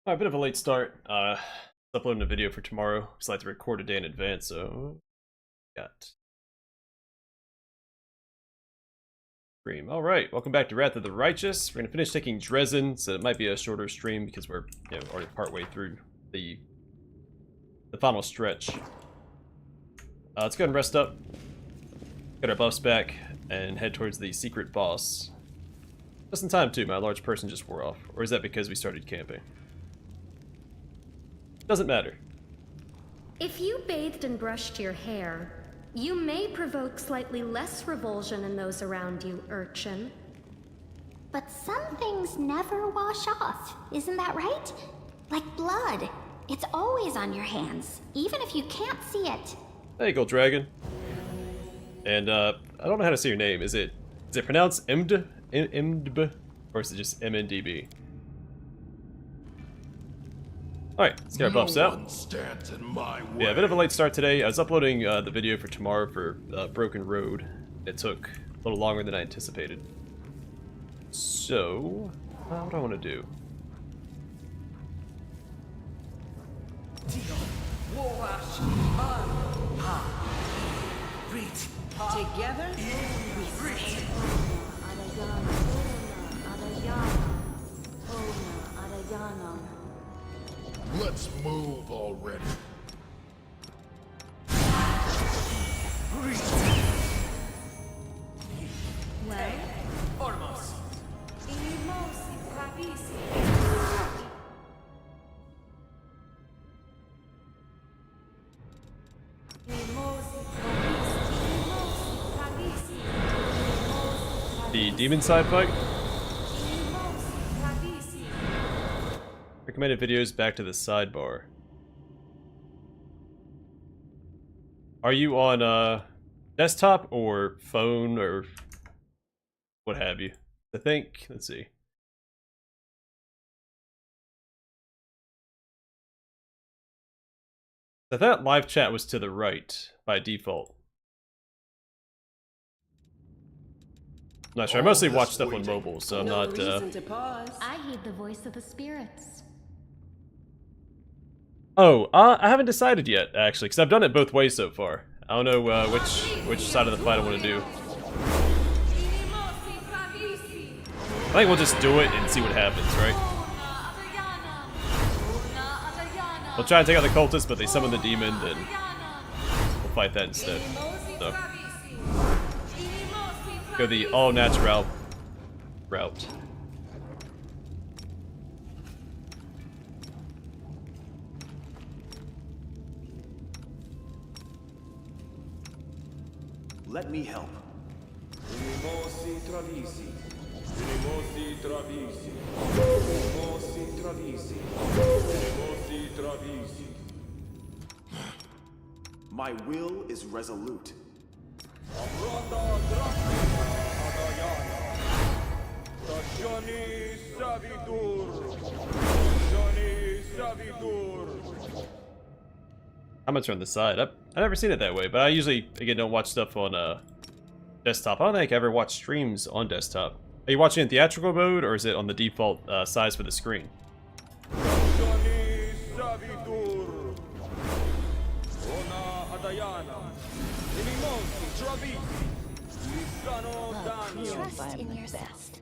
A bit of a late start. Uploading a video for tomorrow. Just like to record a day in advance, so got stream. All right, welcome back to Wrath of the Righteous. We're gonna finish taking Dresden, so it might be a shorter stream because we're already partway through the final stretch. Let's go ahead and rest up, get our buffs back, and head towards the secret boss. Just in time too. My large person just wore off, or is that because we started camping? Doesn't matter. If you bathed and brushed your hair, you may provoke slightly less revulsion in those around you, urchin. But some things never wash off, isn't that right? Like blood. It's always on your hands, even if you can't see it. There you go, dragon. And I don't know how to say your name. Is it pronounced Imdb, or is it just MNDB? Alright, let's get our buffs out. Yeah, a bit of a late start today. I was uploading the video for tomorrow for Broken Road. It took a little longer than I anticipated. So, what do I want to do? Together, we stand. Let's move already. Well, Foremost. The demon side fight? Recommended videos back to the sidebar. Are you on desktop or phone or what have you? I think, let's see. I thought live chat was to the right by default. I'm not sure. I mostly watch stuff on mobile, so I'm not. I heed the voice of the spirits. Oh, I haven't decided yet, actually, because I've done it both ways so far. I don't know which side of the fight I want to do. I think we'll just do it and see what happens, right? We'll try and take out the cultists, but they summon the demon, and we'll fight that instead. So, go the all-natural route. Let me help. My will is resolute. How much on the side? I've never seen it that way, but I usually, again, don't watch stuff on desktop. I don't think I ever watch streams on desktop. Are you watching in theatrical mode, or is it on the default size for the screen? Trust in your best.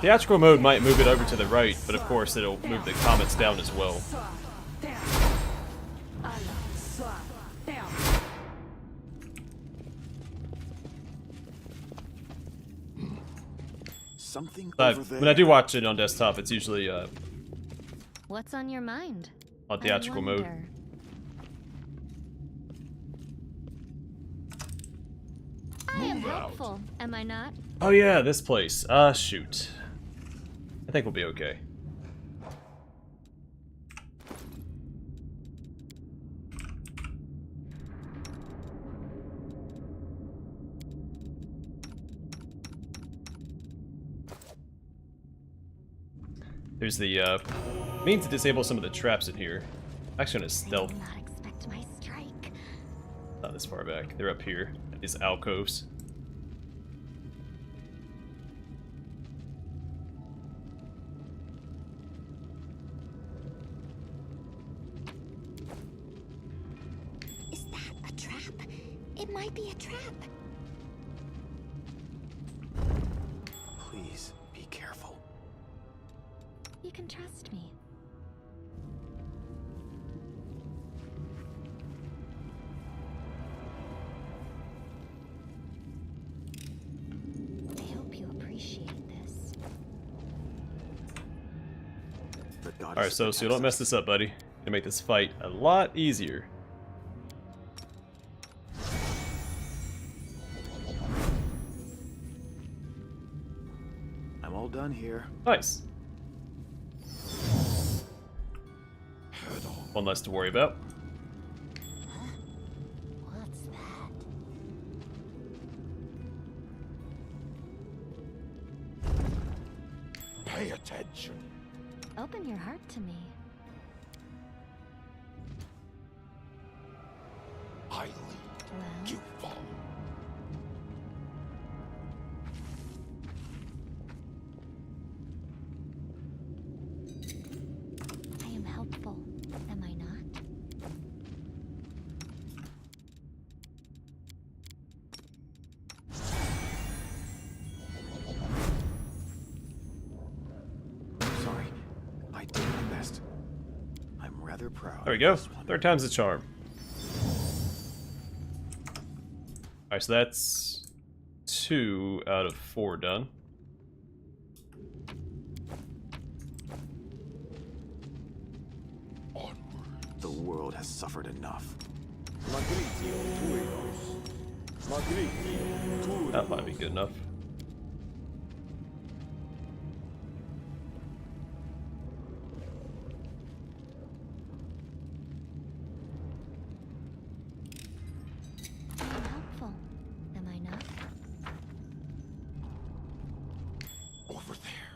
Theatrical mode might move it over to the right, but of course it'll move the comments down as well. Something But over there. when I do watch it on desktop, it's usually What's on your mind? on theatrical mode. I am hopeful, am I not? Oh yeah, this place. Shoot. I think we'll be okay. There's the means to disable some of the traps in here. I'm actually gonna stealth. Not expect my strike. Not this far back. They're up here at these alcoves. Is that a trap? It might be a trap. Please be careful. You can trust me. I hope you appreciate this. The goddess Alright, so protects don't mess us. this up, buddy. Gonna make this fight a lot easier. I'm all done here. Nice. One less to worry about. What's that? Pay attention. Open your heart to me. I lead, Well, you follow. I am helpful, am I not? Sorry. I did my best. I'm rather proud. There we of go. this one. Third time's the charm. Alright, so that's 2 out of 4 done. Onward. The world has suffered enough. That might be good enough. I am helpful, am I not? Over there.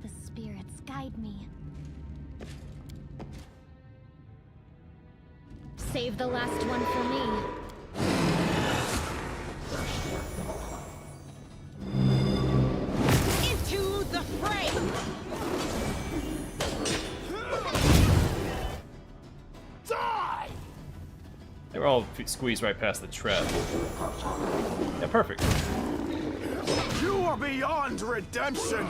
The spirits guide me. Save the last one for me. Into the fray! Die! They were all squeezed right past the trap. Yeah, perfect. You are beyond redemption!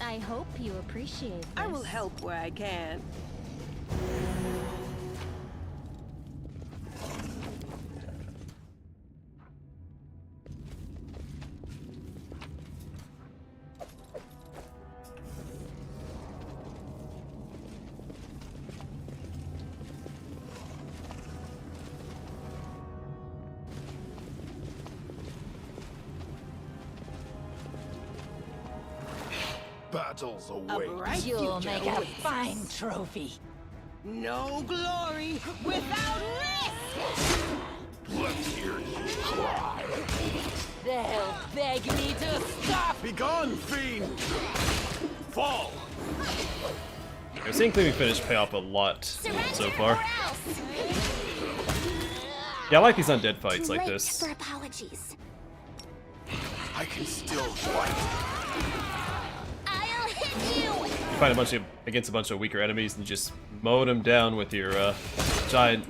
I hope you appreciate this. I will help where I can. Battles A await. bright You'll future make a awaits. fine trophy. No glory without risk! Let's hear you cry. They'll beg me to stop. Begone, fiend! Fall! I've seen Cleaving Finish pay off a lot so far. Yeah, I like these undead fights Too like late this. for apologies. I can still fight. I'll hit you! You fight against a bunch of weaker enemies and just mow them down with your giant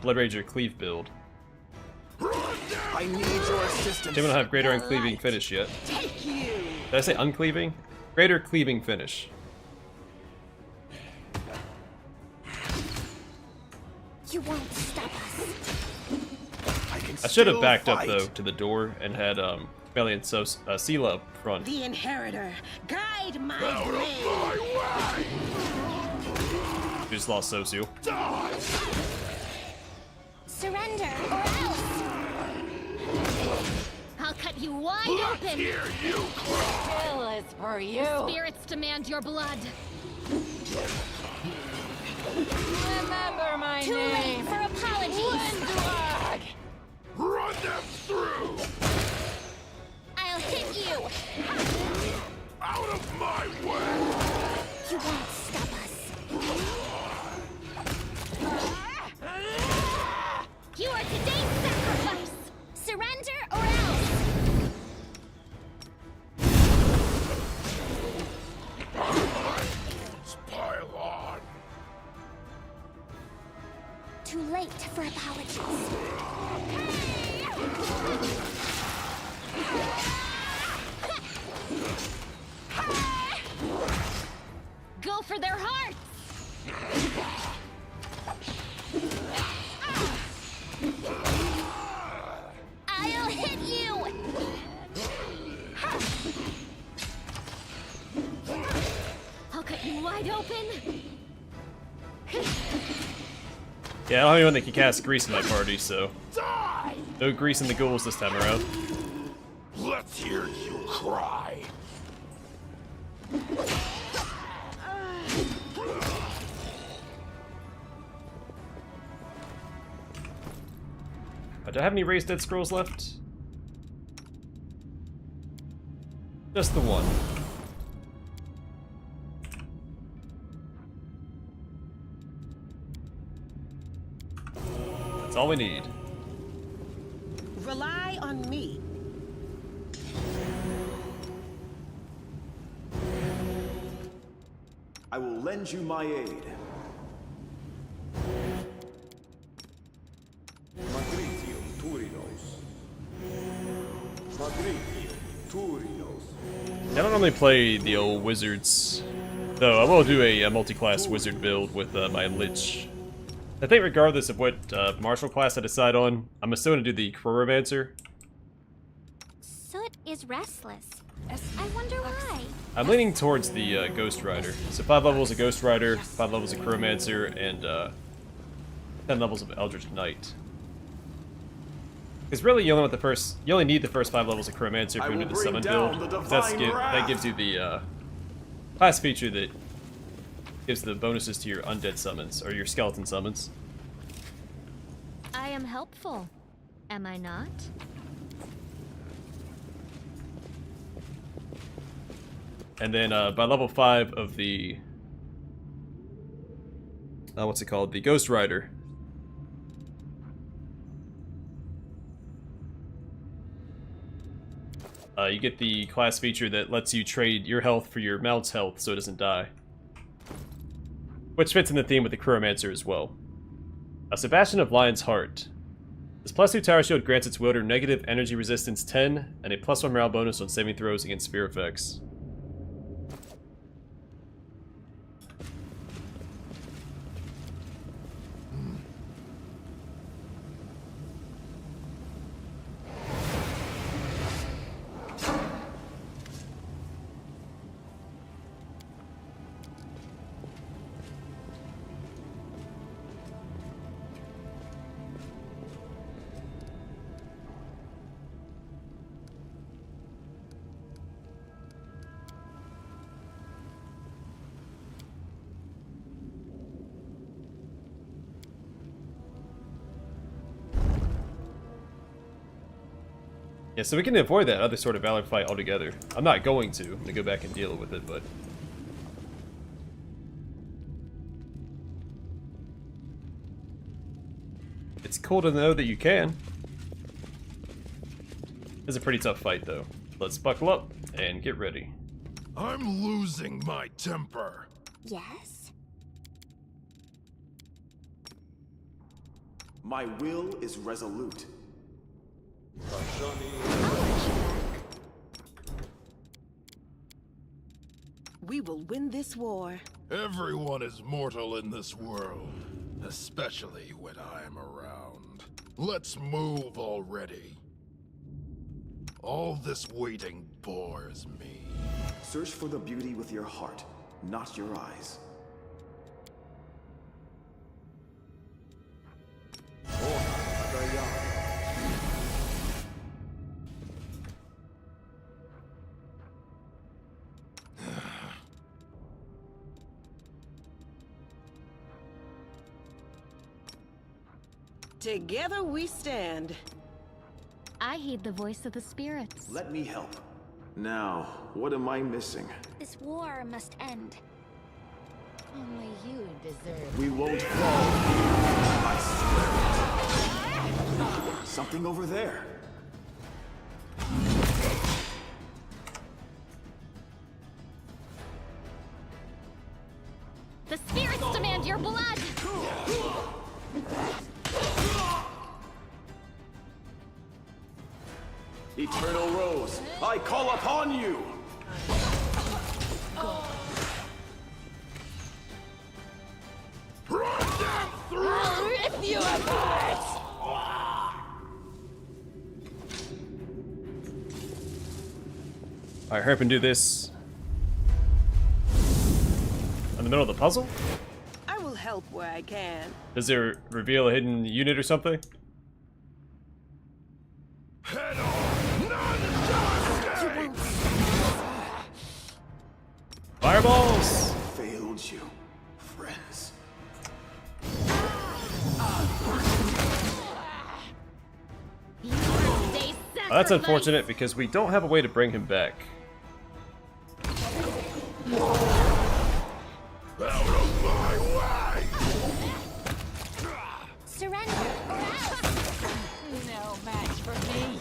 Blood Ranger Cleave build. I need your assistance. They don't have greater uncleaving finish yet. Take you! Did I say uncleaving? Greater cleaving finish. You won't stop us. I should have still backed up fight. though to the door and had Melly and Sela up front. The Inheritor, guide my Out of blade! my way! We just lost Sosu. Die! Surrender, or else! I'll cut you wide Let's open. hear you cry. Kill is for you. Spirits demand your blood. Remember my Too late name. for apologies! Windwag. for apologies. Go for their hearts! I'll hit you! I'll cut you wide open! Yeah, I don't have anyone that can cast Grease in my party, so Die! no Grease in the ghouls this time around. Let's hear you cry. Do I have any raised dead scrolls left? Just the one. That's all we need. Rely on me. I will lend you my aid. Magritio Turinos. Magritio Turinos. I don't normally play the old wizards, though I will do a multi-class wizard build with my Lich. I think regardless of what martial class I decide on, I'm still going to do the Chronomancer. Soot is restless. I wonder why. I'm leaning towards the Ghost Rider. So 5 levels of Ghost Rider, 5 levels of Chronomancer, and 10 levels of Eldritch Knight. Because really, you only need the first 5 levels of Chronomancer for into the summon build. 'Cause that gives you the class feature that gives the bonuses to your undead summons or your skeleton summons. I am helpful, am I not? And then by level 5 of the what's it called? The Ghost Rider. You get the class feature that lets you trade your health for your mount's health so it doesn't die. Which fits in the theme with the Chronomancer as well. Sebastian of Lion's Heart. This +2 tower shield grants its wielder negative energy resistance 10 and a +1 morale bonus on saving throws against spear effects. Yeah, so we can avoid that other sort of Valor fight altogether. I'm not going to. I'm going to go back and deal with it, but... it's cool to know that you can. It's a pretty tough fight, though. Let's buckle up and get ready. I'm losing my temper. Yes? My will is resolute. We will win this war. Everyone is mortal in this world, especially when I'm around. Let's move already. All this waiting bores me. Search for the beauty with your heart, not your eyes. Together we stand. I heed the voice of the spirits. Let me help. Now, what am I missing? This war must end. Only you deserve. We won't fall. I swear it. Something over there. The spirits demand your blood! Eternal Rose, I call upon you! I'll rip you apart! Alright, hurry up and do this. In the middle of the puzzle? I will help where I can. Does it reveal a hidden unit or something? Head on! None shall escape! Fireballs! Failed you, friends. Oh, that's unfortunate because we don't have a way to bring him back. Out of my way! Surrender or else. No match for me.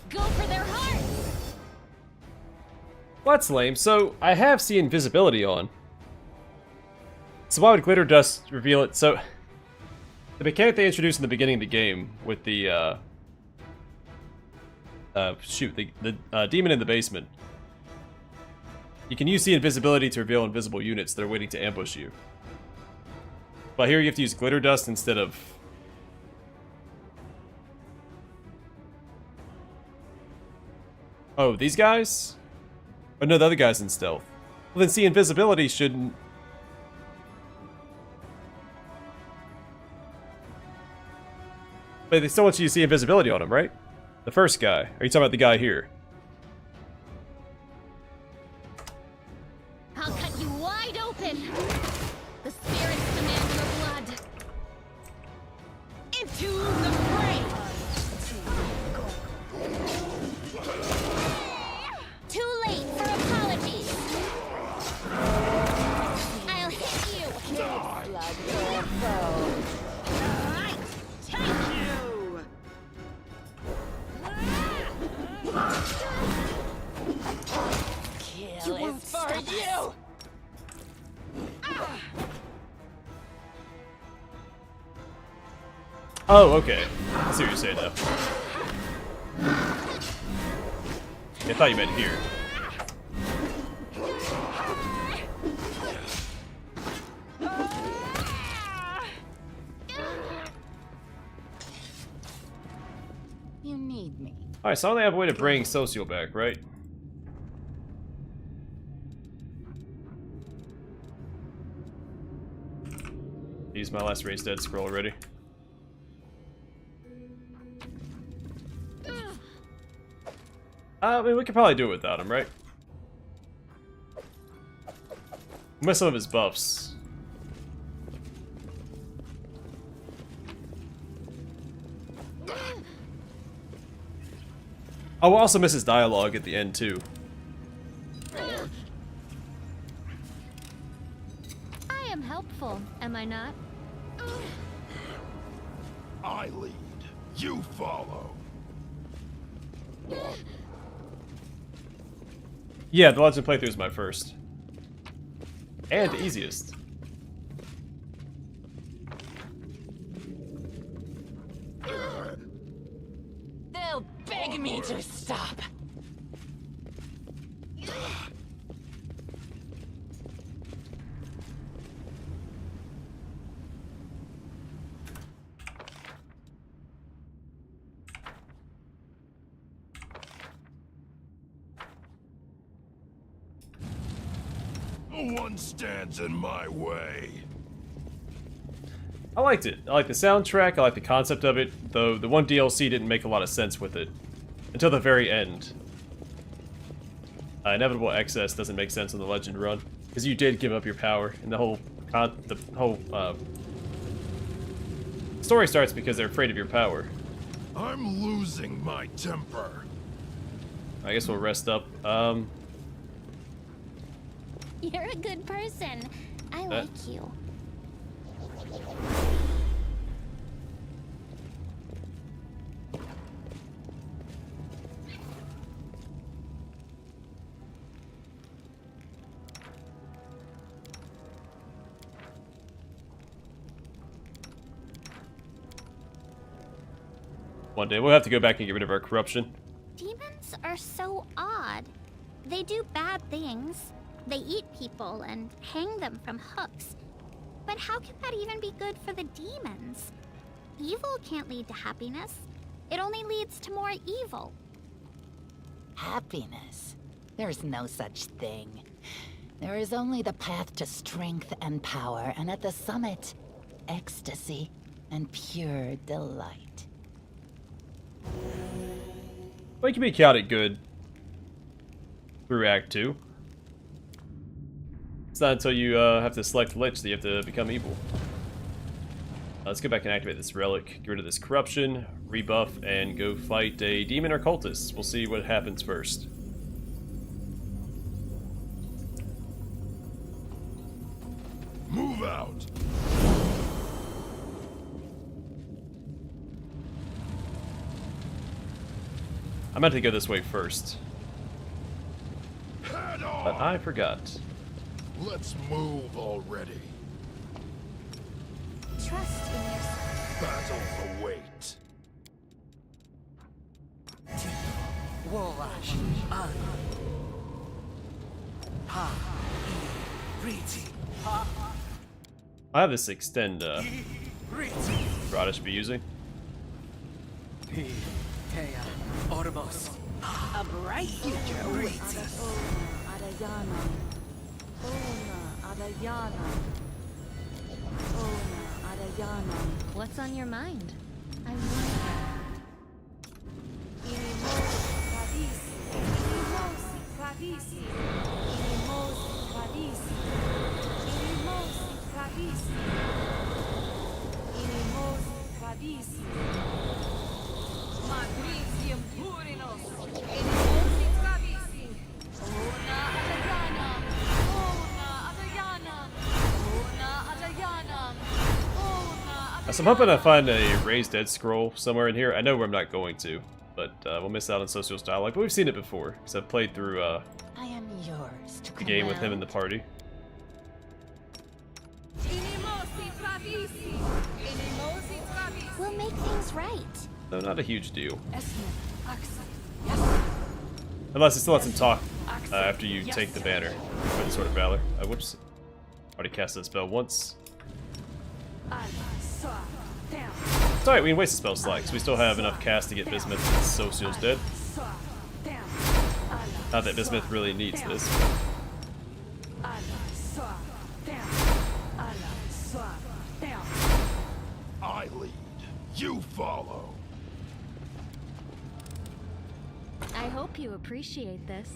Go for their hearts! Well, that's lame. So, I have see invisibility on. So why would glitter dust reveal it? So, the mechanic they introduced in the beginning of the game with the, the demon in the basement. You can use the invisibility to reveal invisible units that are waiting to ambush you. But here you have to use glitter dust instead of... Oh, these guys? Oh no, the other guy's in stealth. Well then see, invisibility shouldn't... But they still want you to see invisibility on him, right? The first guy. Are you talking about the guy here? I'll cut you wide open. The spirits demand your blood. Into the fray! Too late for apologies. I'll hit you. Blood for a foe. I take you! Kill won't is for stop us. you! Oh, okay. I see what you're saying now. I thought you meant here. You need me. Alright, so I only have a way to bring Socio back, right? Use my last raised dead scroll already. I mean, we could probably do it without him, right? Miss some of his buffs. Oh, we'll also miss his dialogue at the end, too. I am helpful, am I not? I lead. You follow. Yeah, the Legend playthrough is my first. And easiest. They'll beg me to stop. No one stands in my way. I liked it. I like the soundtrack, I like the concept of it, though the one DLC didn't make a lot of sense with it. Until the very end. Inevitable excess doesn't make sense in the Legend run. Because you did give up your power, and the whole story starts because they're afraid of your power. I'm losing my temper. I guess we'll rest up. You're a good person. I like you. One day we'll have to go back and get rid of our corruption. Demons are so odd. They do bad things. They eat people and hang them from hooks. But how can that even be good for the demons? Evil can't lead to happiness. It only leads to more evil. Happiness? There's no such thing. There is only the path to strength and power, and at the summit, ecstasy and pure delight. Well, you can be chaotic good through Act 2. It's not until you have to select Lich that you have to become evil. Let's go back and activate this relic, get rid of this corruption, rebuff, and go fight a demon or cultist. We'll see what happens first. Move out! I meant to go this way first, Head on! but I forgot. Let's move already. Trust in yourself. Battles await. Worash. An. Ha. Riti. I have this extend Riti. rod I should be using. P. Tea. Ormos. A bright future awaits us. Adayana. Ona Adayana. Ona Adayana. What's on your mind? I wonder. Inimosi Kadisi. Inimosi Kadisi. Inimosi Kadisi. Inimosi Kadisi. Inimosi Kadisi. Magricium Purinos. Inimosi Kadisi. Ona Adayana. Ona Adayana. Ona Adayana. Ona Adayana. So I'm hoping I find a raised dead scroll somewhere in here. I know where I'm not going to, but we'll miss out on Social's dialogue. But we've seen it before, because I've played through I am yours to the game with him in the party. Inimosi Tradisi. Inimosi Tradisi. We'll make things right. So not a huge deal. Esme. Axel. Yes. Unless it still lets him talk after you take the banner for the Sword of Valor. Whoops. Already cast that spell once. Ala. Soa. Down. It's alright, we can waste the spell slot, because we still have enough cast to get Bismuth since Social's dead. Soa. Down. Ala. Not that Bismuth really needs this. Ala. Soa. Down. Ala. Soa. Down. I lead. You follow. I hope you appreciate this.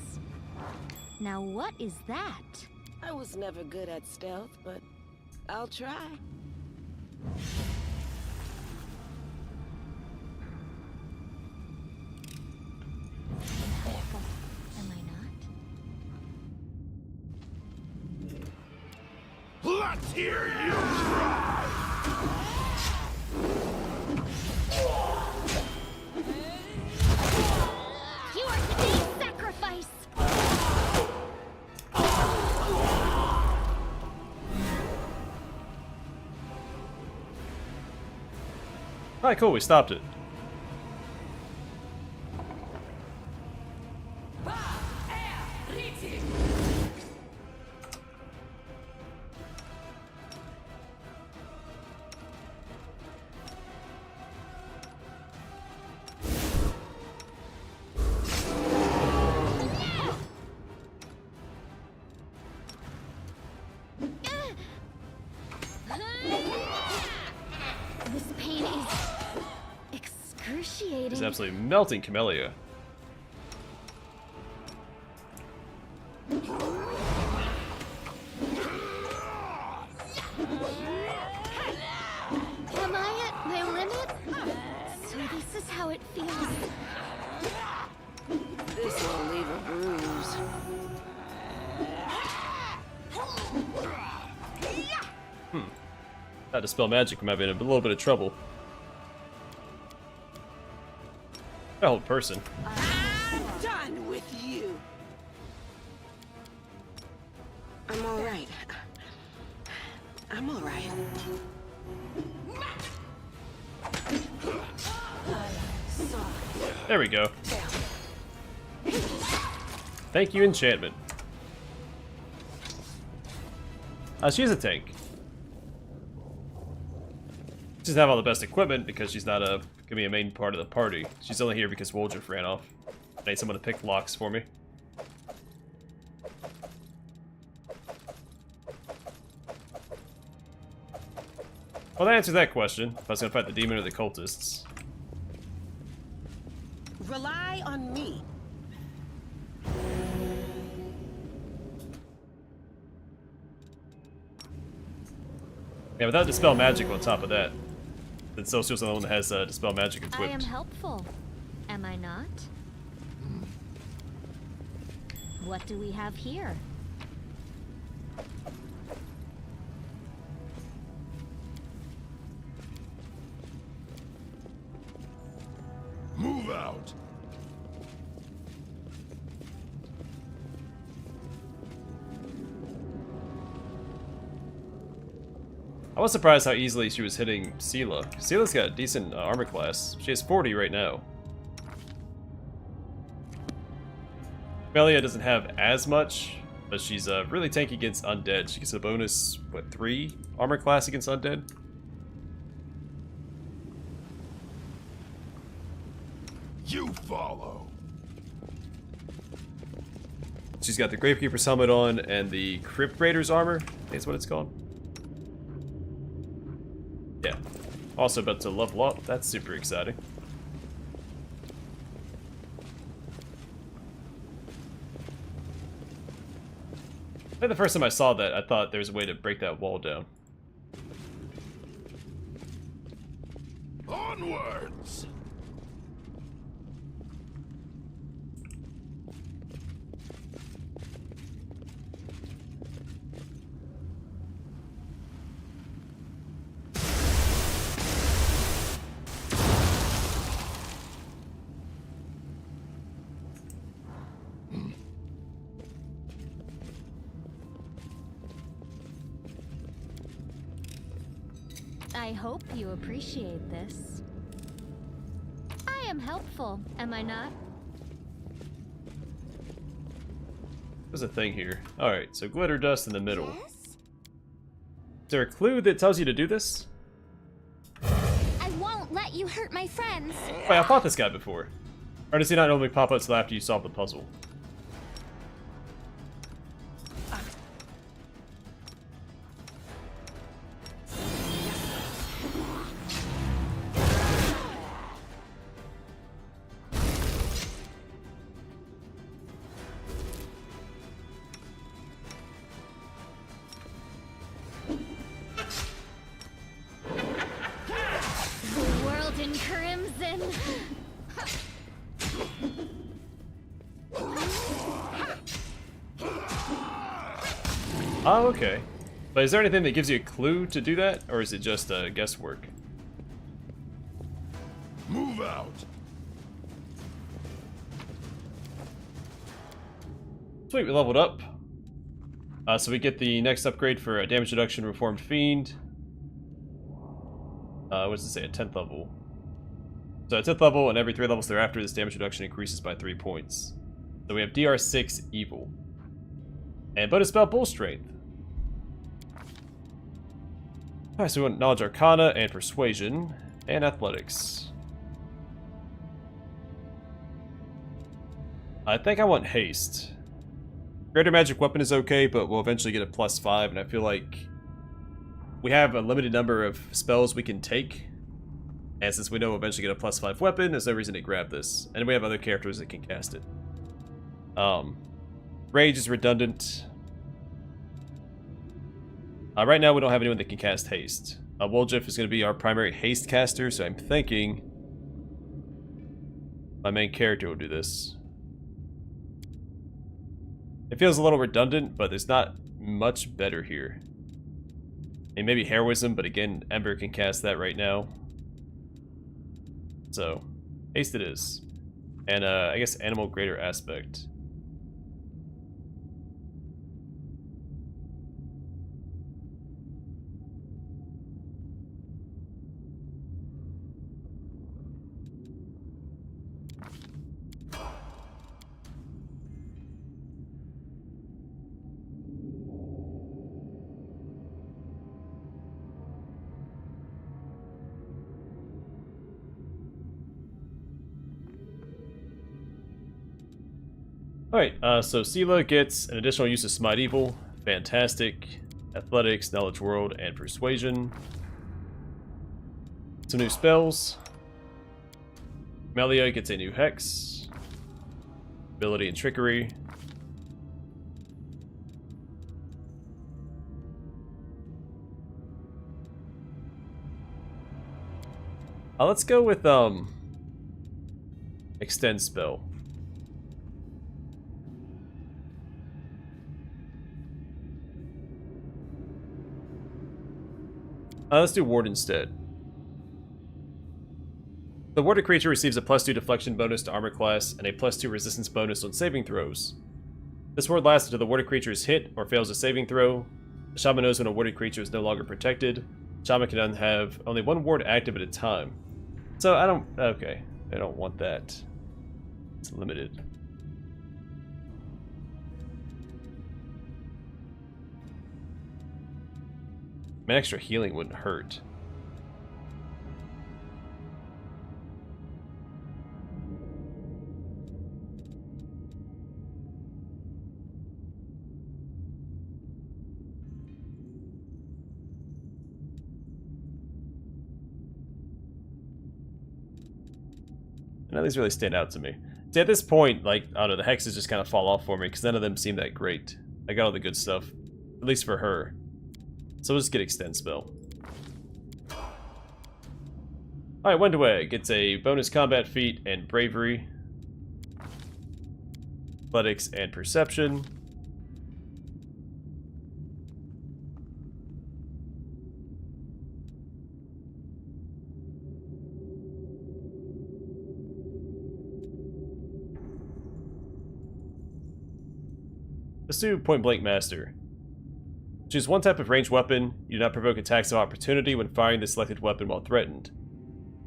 Now what is that? I was never good at stealth, but I'll try. Am I not? Let's hear you try! You are today's sacrifice! Alright, cool, we stopped it. This pain is excruciating. He's absolutely melting Camellia. Am I at my limit? So this is how it feels. This will leave a bruise. Had to spell magic, we might be in a little bit of trouble. That whole person. I'm done with you. I'm all right. I'm all right. There we go. Thank you, enchantment. She's a tank. She doesn't have all the best equipment because she's not gonna be a main part of the party. She's only here because Woljif ran off. I need someone to pick locks for me. Well, that answers that question. If I was gonna fight the demon or the cultists. Rely on me. Yeah, without Dispel Magic on top of that. Then Social's the one that has Dispel Magic equipped. I am helpful, am I not? What do we have here? Move out! I was surprised how easily she was hitting Sela. Sela's got a decent armor class. She has 40 right now. Melia doesn't have as much, but she's really tanky against undead. She gets a bonus, what, 3 armor class against undead? You follow. She's got the Gravekeeper's helmet on and the Crypt Raider's armor. I think that's what it's called. Yeah. Also about to level up. That's super exciting. I think the first time I saw that, I thought there was a way to break that wall down. Onwards! I hope you appreciate this. I am helpful, am I not? There's a thing here. Alright, so glitter dust in the middle. Is there a clue that tells you to do this? I won't let you hurt my friends. Wait, I fought this guy before. Or does he not normally pop up until after you solve the puzzle? The world in crimson. Oh, okay. But is there anything that gives you a clue to do that? Or is it just guesswork? Move out! Sweet, we leveled up. So we get the next upgrade for damage reduction, Reformed Fiend. What does it say? A 10th level. So at 10th level and every 3 levels thereafter, this damage reduction increases by 3 points. So we have DR6 Evil. And bonus spell Bull Strength. Alright, so we want Knowledge Arcana and Persuasion and Athletics. I think I want Haste. Greater Magic Weapon is okay, but we'll eventually get a +5, and I feel like we have a limited number of spells we can take. And since we know we'll eventually get a +5 weapon, there's no reason to grab this. And we have other characters that can cast it. Rage is redundant. Right now we don't have anyone that can cast Haste. Woljif is going to be our primary Haste caster, so I'm thinking my main character will do this. It feels a little redundant, but there's not much better here. And maybe Heroism, but again, Ember can cast that right now. So, Haste it is. And I guess Animal Greater Aspect. Alright, so Sela gets an additional use of Smite Evil. Fantastic. Athletics, Knowledge World, and Persuasion. Some new spells. Melia gets a new Hex. Ability and Trickery. Let's go with, Extend Spell. Let's do Ward instead. The warded creature receives a +2 deflection bonus to armor class and a +2 resistance bonus on saving throws. This ward lasts until the warded creature is hit or fails a saving throw. The shaman knows when a warded creature is no longer protected. The shaman can have only one ward active at a time. So I don't... okay, I don't want that. It's limited. An extra healing wouldn't hurt. None of these really stand out to me. See, at this point, like, I don't know, the hexes just kind of fall off for me because none of them seem that great. I got all the good stuff, at least for her. So we'll just get Extend Spell. Alright, Wendaway gets a bonus combat feat and Bravery. Athletics and Perception. Let's do Point Blank Master. Choose one type of ranged weapon. You do not provoke attacks of opportunity when firing the selected weapon while threatened.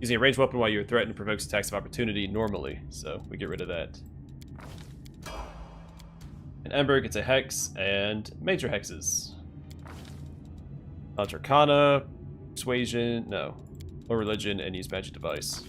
Using a ranged weapon while you're threatened provokes attacks of opportunity normally, so we get rid of that. And Embark gets a Hex and major hexes. Arcana, Persuasion, no. Or Religion, and use Magic Device.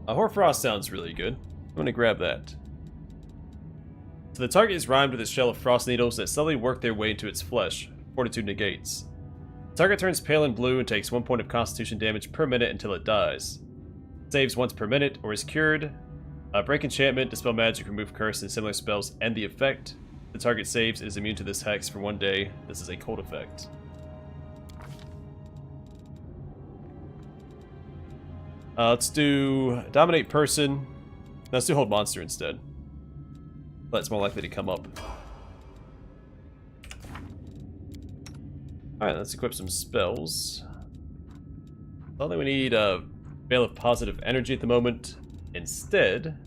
Hoarfrost sounds really good. I'm going to grab that. So the target is rhymed with a shell of frost needles that slowly work their way into its flesh. Fortitude negates. The target turns pale and blue and takes 1 point of constitution damage per minute until it dies. Saves once per minute or is cured. Break enchantment, dispel magic, remove curse, and similar spells end the effect. The target saves is immune to this hex for 1 day. This is a cold effect. Let's do Dominate Person. Let's do Hold Monster instead. That's more likely to come up. Alright, let's equip some spells. I don't think we need a Veil of Positive Energy at the moment. Instead...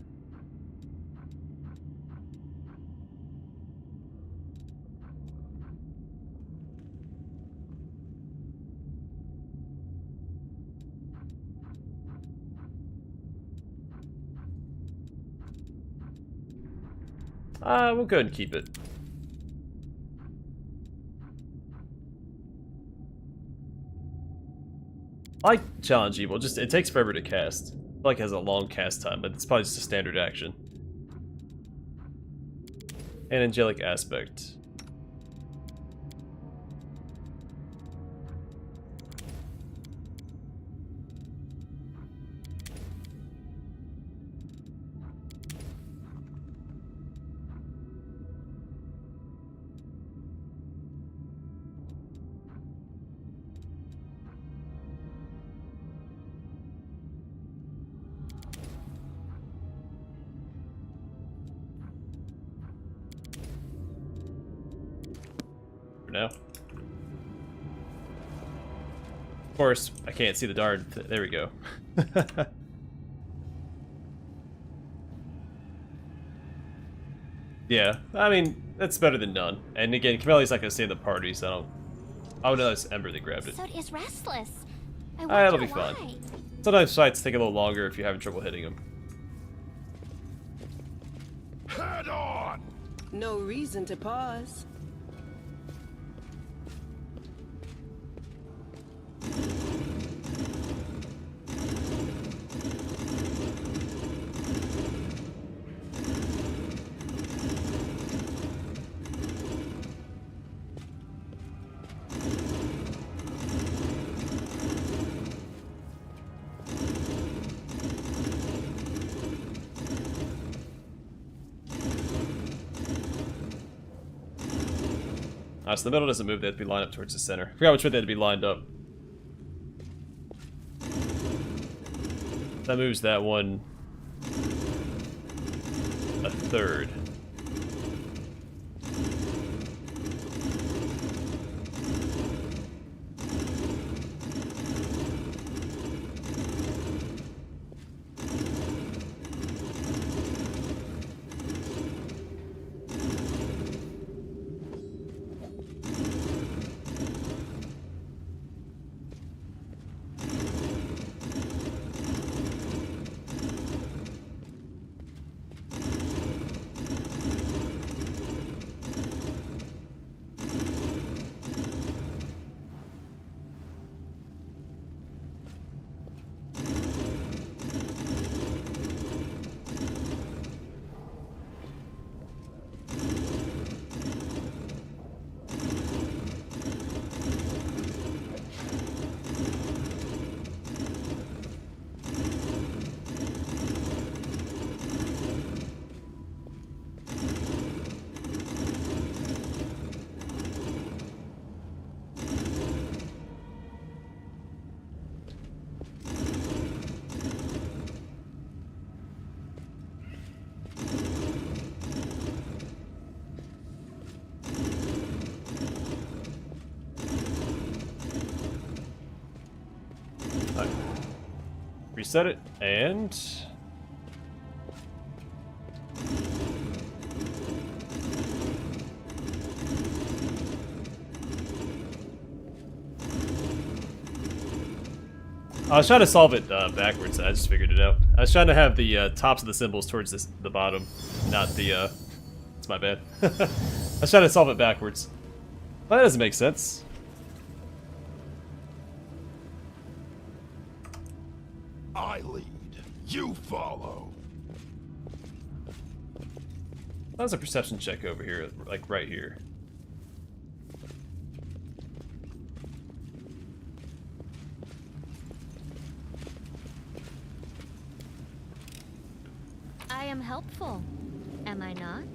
we'll go ahead and keep it. I like Challenge Evil, just it takes forever to cast. I feel like it has a long cast time, but it's probably just a standard action. And Angelic Aspect. Now. Of course, I can't see the dart. There we go. Yeah, I mean, that's better than none. And again, Camelia's not going to stay in the party, so I don't... Oh no, it's Ember that grabbed it. So is restless. I That'll wonder be why. fun. Sometimes fights take a little longer if you're having trouble hitting them. No reason to pause. So the middle doesn't move, they have to be lined up towards the center. I forgot which way they had to be lined up. That moves that one a third. Reset it, and... I was trying to solve it backwards, I just figured it out. I was trying to have the tops of the symbols towards the bottom, not the, it's my bad. I was trying to solve it backwards. Well, that doesn't make sense. I lead. You follow. That was a perception check over here, like right here. I am helpful, am I not?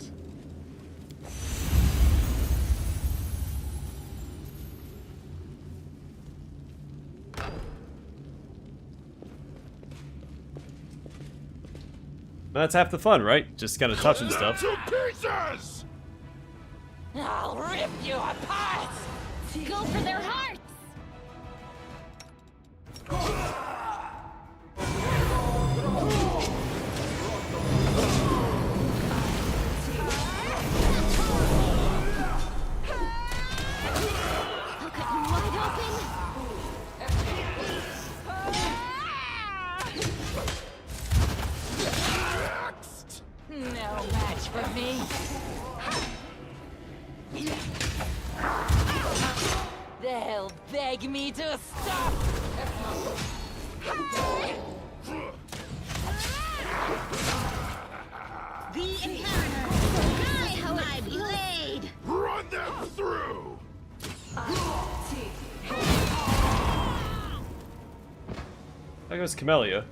That's half the fun, right? Just kind of touching stuff. To pieces! I'll rip you apart! Go for their hearts! I'll cut you wide open. No match for me. They'll beg me to stop. The Inheritor! Die, my blade! Run them through! There goes Camellia.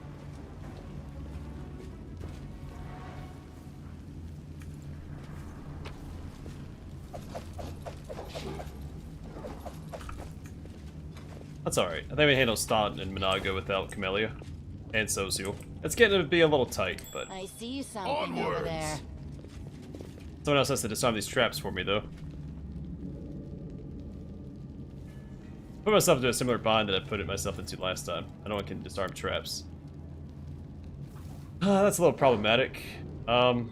That's alright. I think we handle Stott and Monago without Camellia. And Social. It's getting to be a little tight, but... I see something over Onwards. there. Someone else has to disarm these traps for me, though. Put myself into a similar bind that I put myself into last time. No one can disarm traps. That's a little problematic. Oh,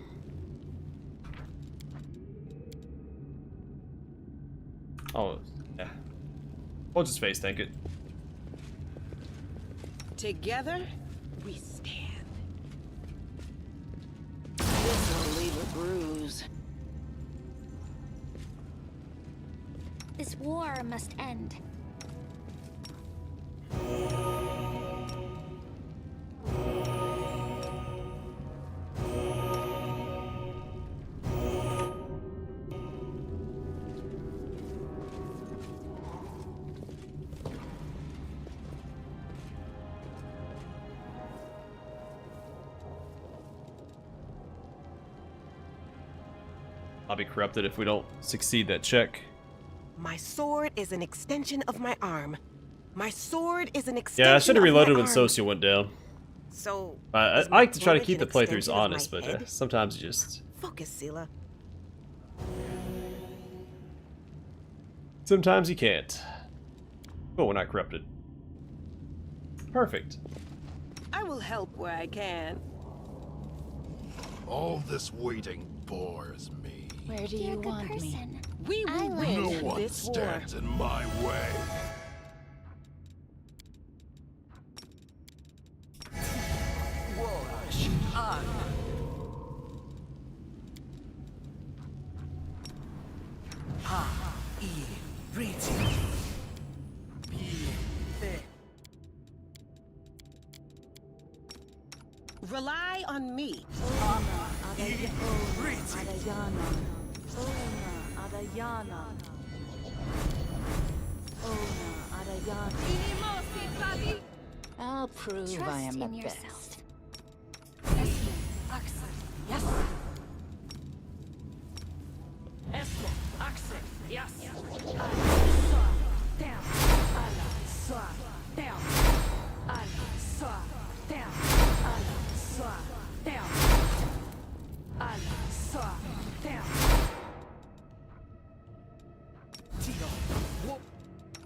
yeah. We'll just face tank it. Together, we stand. This will leave a bruise. This war must end. I'll be corrupted if we don't succeed that check. My sword is an extension of my arm. My sword is an extension. Yeah, I should have of my reloaded when arm. Socio went down. So I is my like to try to sword keep the an playthroughs extension of honest, my but head? sometimes you just Focus, Sela. sometimes you can't. But we're not corrupted. Perfect. I will help where I can. All this waiting bores me. Where do You're a you good want me? person. We I will like No win one this war. stands in my way. Rely on me. I'll prove Trust I am the in best. yourself.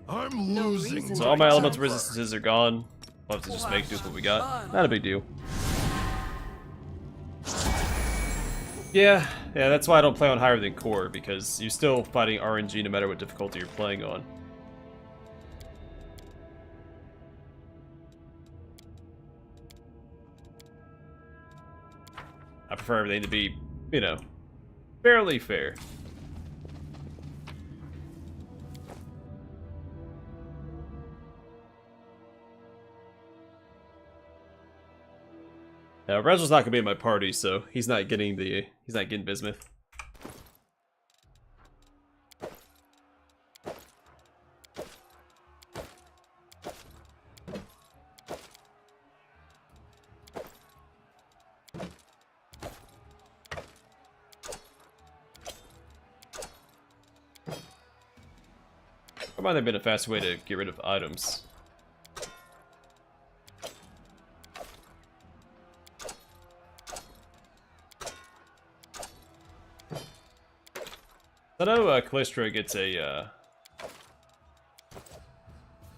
I'm losing. So all my elemental resistances are gone. We'll have to just make do with what we got. Not a big deal. Yeah, that's why I don't play on higher than core, because you're still fighting RNG no matter what difficulty you're playing on. I prefer everything to be, you know, fairly fair. Now, Reginald's not gonna be in my party, so he's not getting bismuth. There might have been a faster way to get rid of items. I know Callistra gets a,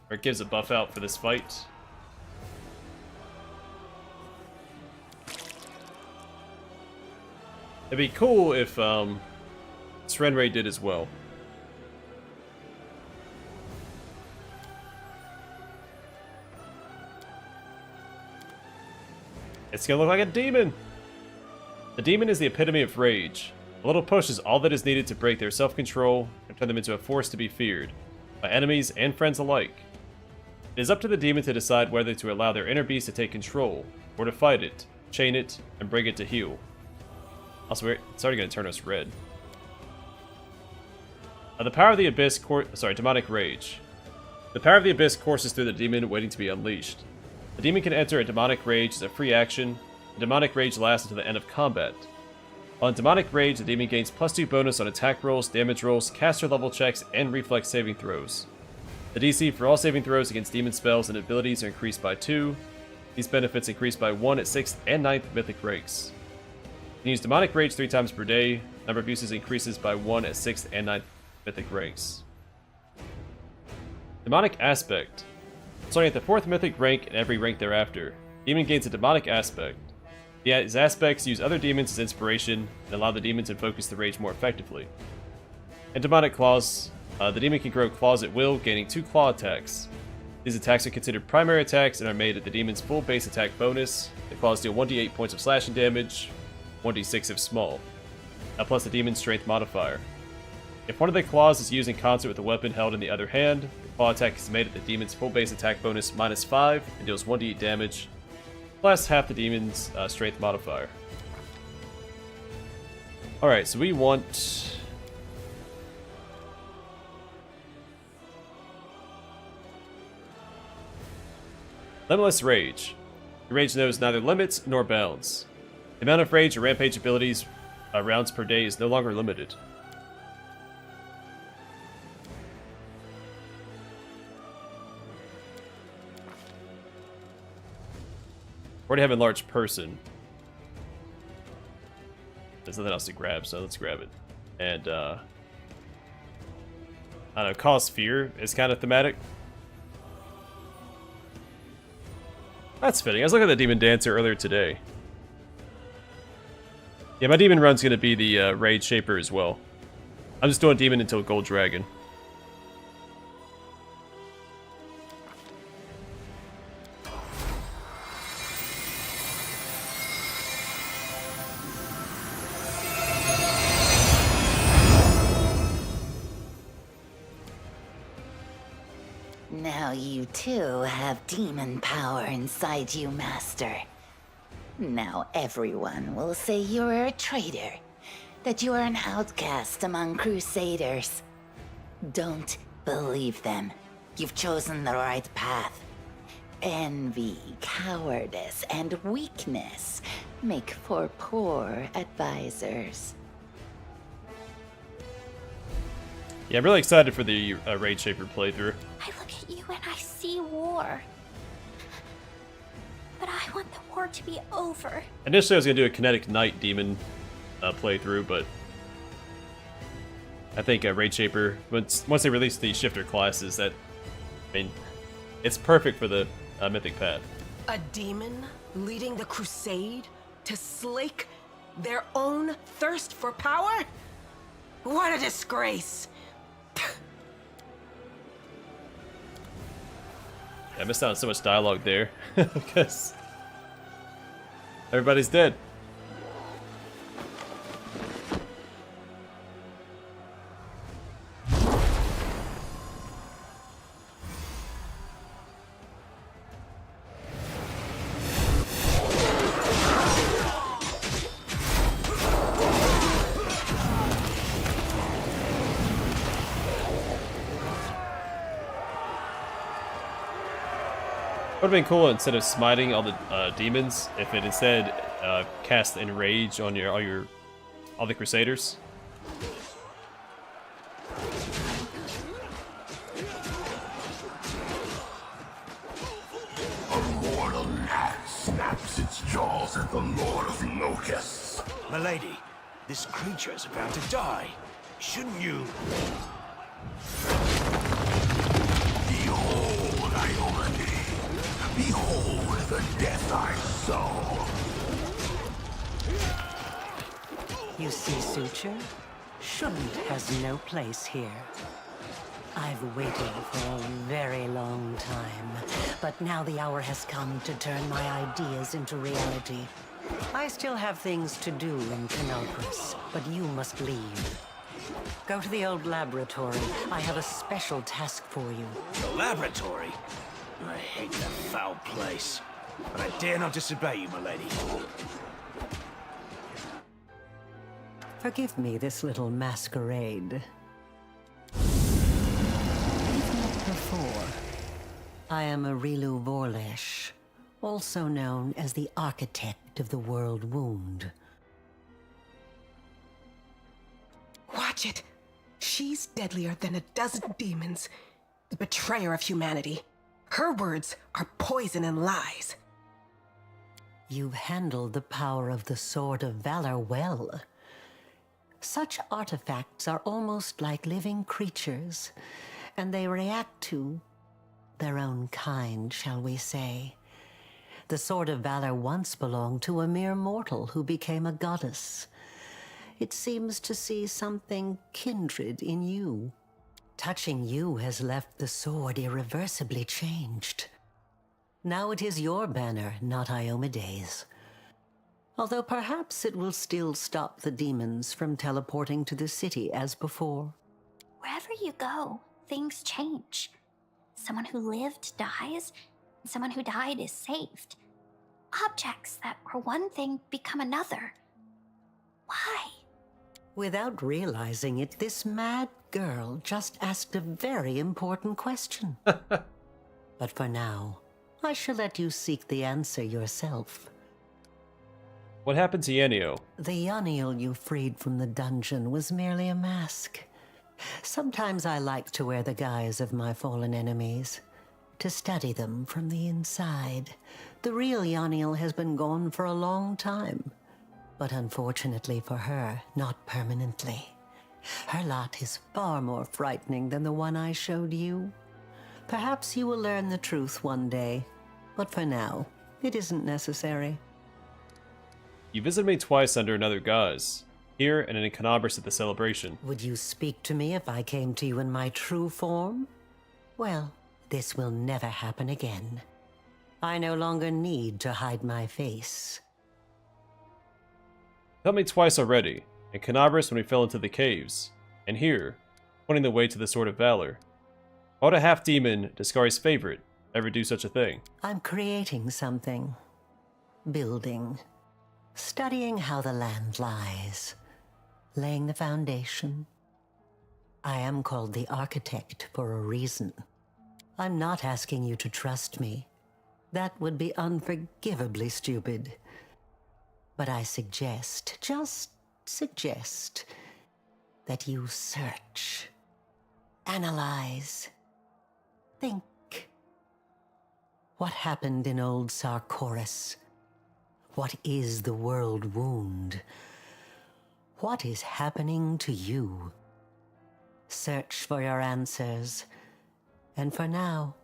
or it gives a buff out for this fight. It'd be cool if Serenray did as well. It's gonna look like a demon! The demon is the epitome of rage. A little push is all that is needed to break their self-control and turn them into a force to be feared, by enemies and friends alike. It is up to the demon to decide whether to allow their inner beast to take control, or to fight it, chain it, and bring it to heel. Also, it's already going to turn us red. The power of the Abyss demonic rage. The power of the Abyss courses through the demon waiting to be unleashed. The demon can enter a demonic rage as a free action, and demonic rage lasts until the end of combat. On demonic rage, the demon gains +2 bonus on attack rolls, damage rolls, caster level checks, and reflex saving throws. The DC for all saving throws against demon spells and abilities are increased by 2. These benefits increase by 1 at 6th and 9th mythic ranks. You can use demonic rage 3 times per day. Number of uses increases by 1 at 6th and 9th mythic ranks. Demonic aspect. Starting at the 4th mythic rank and every rank thereafter, demon gains a demonic aspect. These aspects use other demons as inspiration and allow the demon to focus the rage more effectively. And demonic claws. The demon can grow claws at will, gaining 2 claw attacks. These attacks are considered primary attacks and are made at the demon's full base attack bonus. The claws deal 1d8 points of slashing damage, 1d6 if small, plus the demon's strength modifier. If one of the claws is used in concert with a weapon held in the other hand, the claw attack is made at the demon's full base attack bonus -5 and deals 1d8 damage, plus half the demon's strength modifier. Alright, so we want... Limitless Rage. Your rage knows neither limits nor bounds. The amount of rage or rampage abilities rounds per day is no longer limited. Already have a large person. There's nothing else to grab, so let's grab it. And, I don't know, Cause Fear is kind of thematic. That's fitting. I was looking at the Demon Dancer earlier today. Yeah, my Demon run's gonna be the Raid Shaper as well. I'm just doing Demon until Gold Dragon. Now you too have demon power inside you, Master. Now everyone will say you're a traitor, that you are an outcast among Crusaders. Don't believe them. You've chosen the right path. Envy, cowardice, and weakness make for poor advisors. Yeah, I'm really excited for the Raid Shaper playthrough. I look at you and I see war. But I want the war to be over. Initially, I was gonna do a Kinetic Knight Demon playthrough, but I think Raid Shaper, once they release the shifter classes, that, I mean, it's perfect for the Mythic Path. A demon leading the crusade to slake their own thirst for power? What a disgrace! I missed out on so much dialogue there because everybody's dead. Would have been cool instead of smiting all the demons if it instead cast Enrage on all the Crusaders. A mortal gnat snaps its jaws at the Lord of Locusts. Milady, this creature is about to die. Shouldn't you? Behold, Iomade. Behold the death I sow. You see, Suture? Shouldn't has no place here. I've waited for a very long time, but now the hour has come to turn my ideas into reality. I still have things to do in Canopus, but you must leave. Go to the old laboratory. I have a special task for you. The laboratory? I hate that foul place. But I dare not disobey you, milady. Forgive me this little masquerade. We've met before. I am Arilu Vorlesh, also known as the Architect of the World Wound. Watch it! She's deadlier than a dozen demons. The betrayer of humanity. Her words are poison and lies. You've handled the power of the Sword of Valor well. Such artifacts are almost like living creatures, and they react to their own kind, shall we say. The Sword of Valor once belonged to a mere mortal who became a goddess. It seems to see something kindred in you. Touching you has left the sword irreversibly changed. Now it is your banner, not Iomede's. Although perhaps it will still stop the demons from teleporting to the city as before. Wherever you go, things change. Someone who lived dies, and someone who died is saved. Objects that were one thing become another. Why? Without realizing it, this mad girl just asked a very important question. But for now, I shall let you seek the answer yourself. What happened to Yanio? The Yoniel you freed from the dungeon was merely a mask. Sometimes I like to wear the guise of my fallen enemies, to study them from the inside. The real Yoniel has been gone for a long time, but unfortunately for her, not permanently. Her lot is far more frightening than the one I showed you. Perhaps you will learn the truth one day, but for now, it isn't necessary. You visited me twice under another guise. Here and in Canabras at the celebration. Would you speak to me if I came to you in my true form? Well, this will never happen again. I no longer need to hide my face. You helped me twice already. In Canabras when we fell into the caves. And here, pointing the way to the Sword of Valor. Why would a half-demon, Discari's favorite, ever do such a thing? I'm creating something. Building. Studying how the land lies. Laying the foundation. I am called the Architect for a reason. I'm not asking you to trust me. That would be unforgivably stupid. But I suggest, just suggest, that you search, analyze, think. What happened in old Sarkoris? What is the world wound? What is happening to you? Search for your answers. And for now,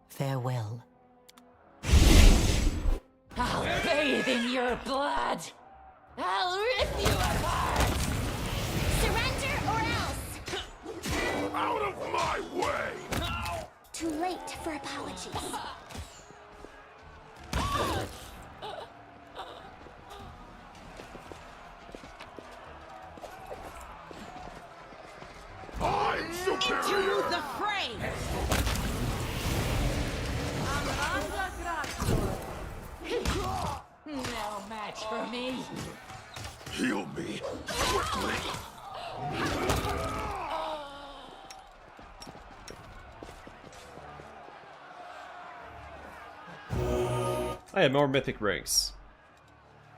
farewell. I'll bathe in your blood. I'll rip you apart. Surrender or else! Out of my way! Too late for apologies. I'm superior! Into the fray! No match for me. Heal me quickly! I have more mythic ranks.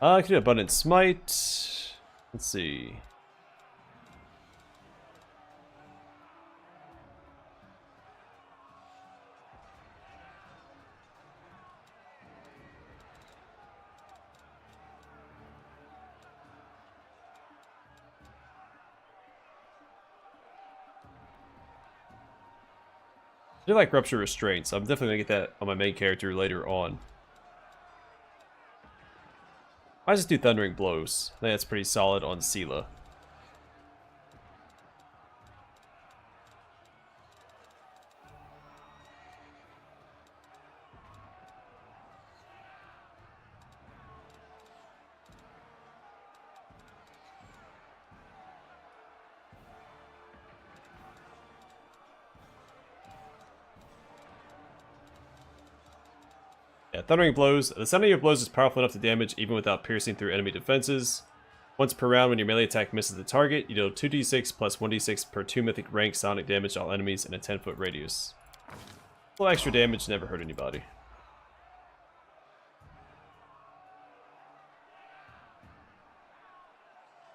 I can do Abundant Smite. Let's see. I do like Rupture Restraints. I'm definitely gonna get that on my main character later on. I just do Thundering Blows. I think that's pretty solid on Sela. Yeah, Thundering Blows. The sound of your blows is powerful enough to damage even without piercing through enemy defenses. Once per round, when your melee attack misses the target, you deal 2d6 plus 1d6 per 2 mythic rank sonic damage to all enemies in a 10-foot radius. A little extra damage never hurt anybody.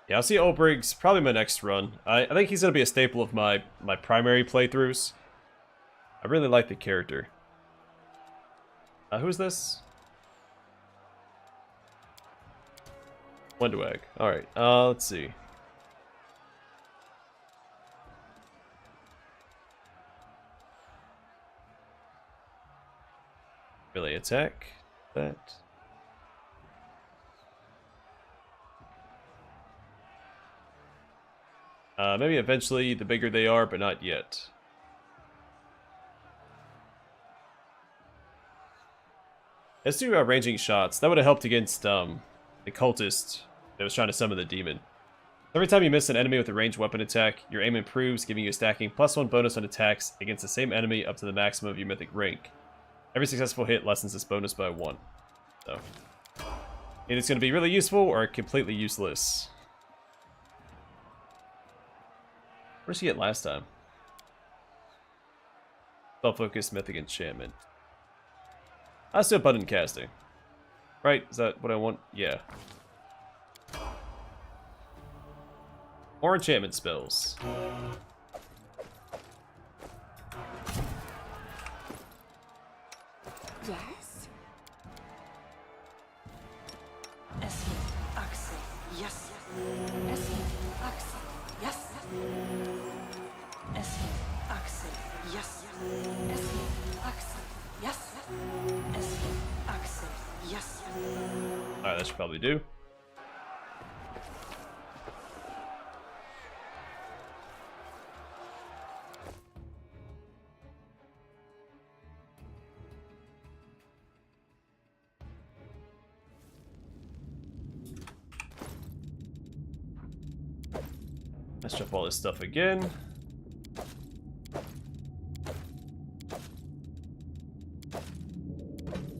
Yeah, I'll see Obrig's probably my next run. I think he's going to be a staple of my primary playthroughs. I really like the character. Who's this? Wendwag. Alright, let's see. Melee attack. That. Maybe eventually the bigger they are, but not yet. Let's do ranging shots. That would have helped against the cultist that was trying to summon the demon. Every time you miss an enemy with a ranged weapon attack, your aim improves, giving you a stacking +1 bonus on attacks against the same enemy up to the maximum of your mythic rank. Every successful hit lessens this bonus by 1. So, either it's going to be really useful or completely useless. What did she get last time? Spell-focused mythic enchantment. I still button casting. Right? Is that what I want? Yeah. More enchantment spells. Yes? Yes. Alright, that should probably do. Let's jump all this stuff again.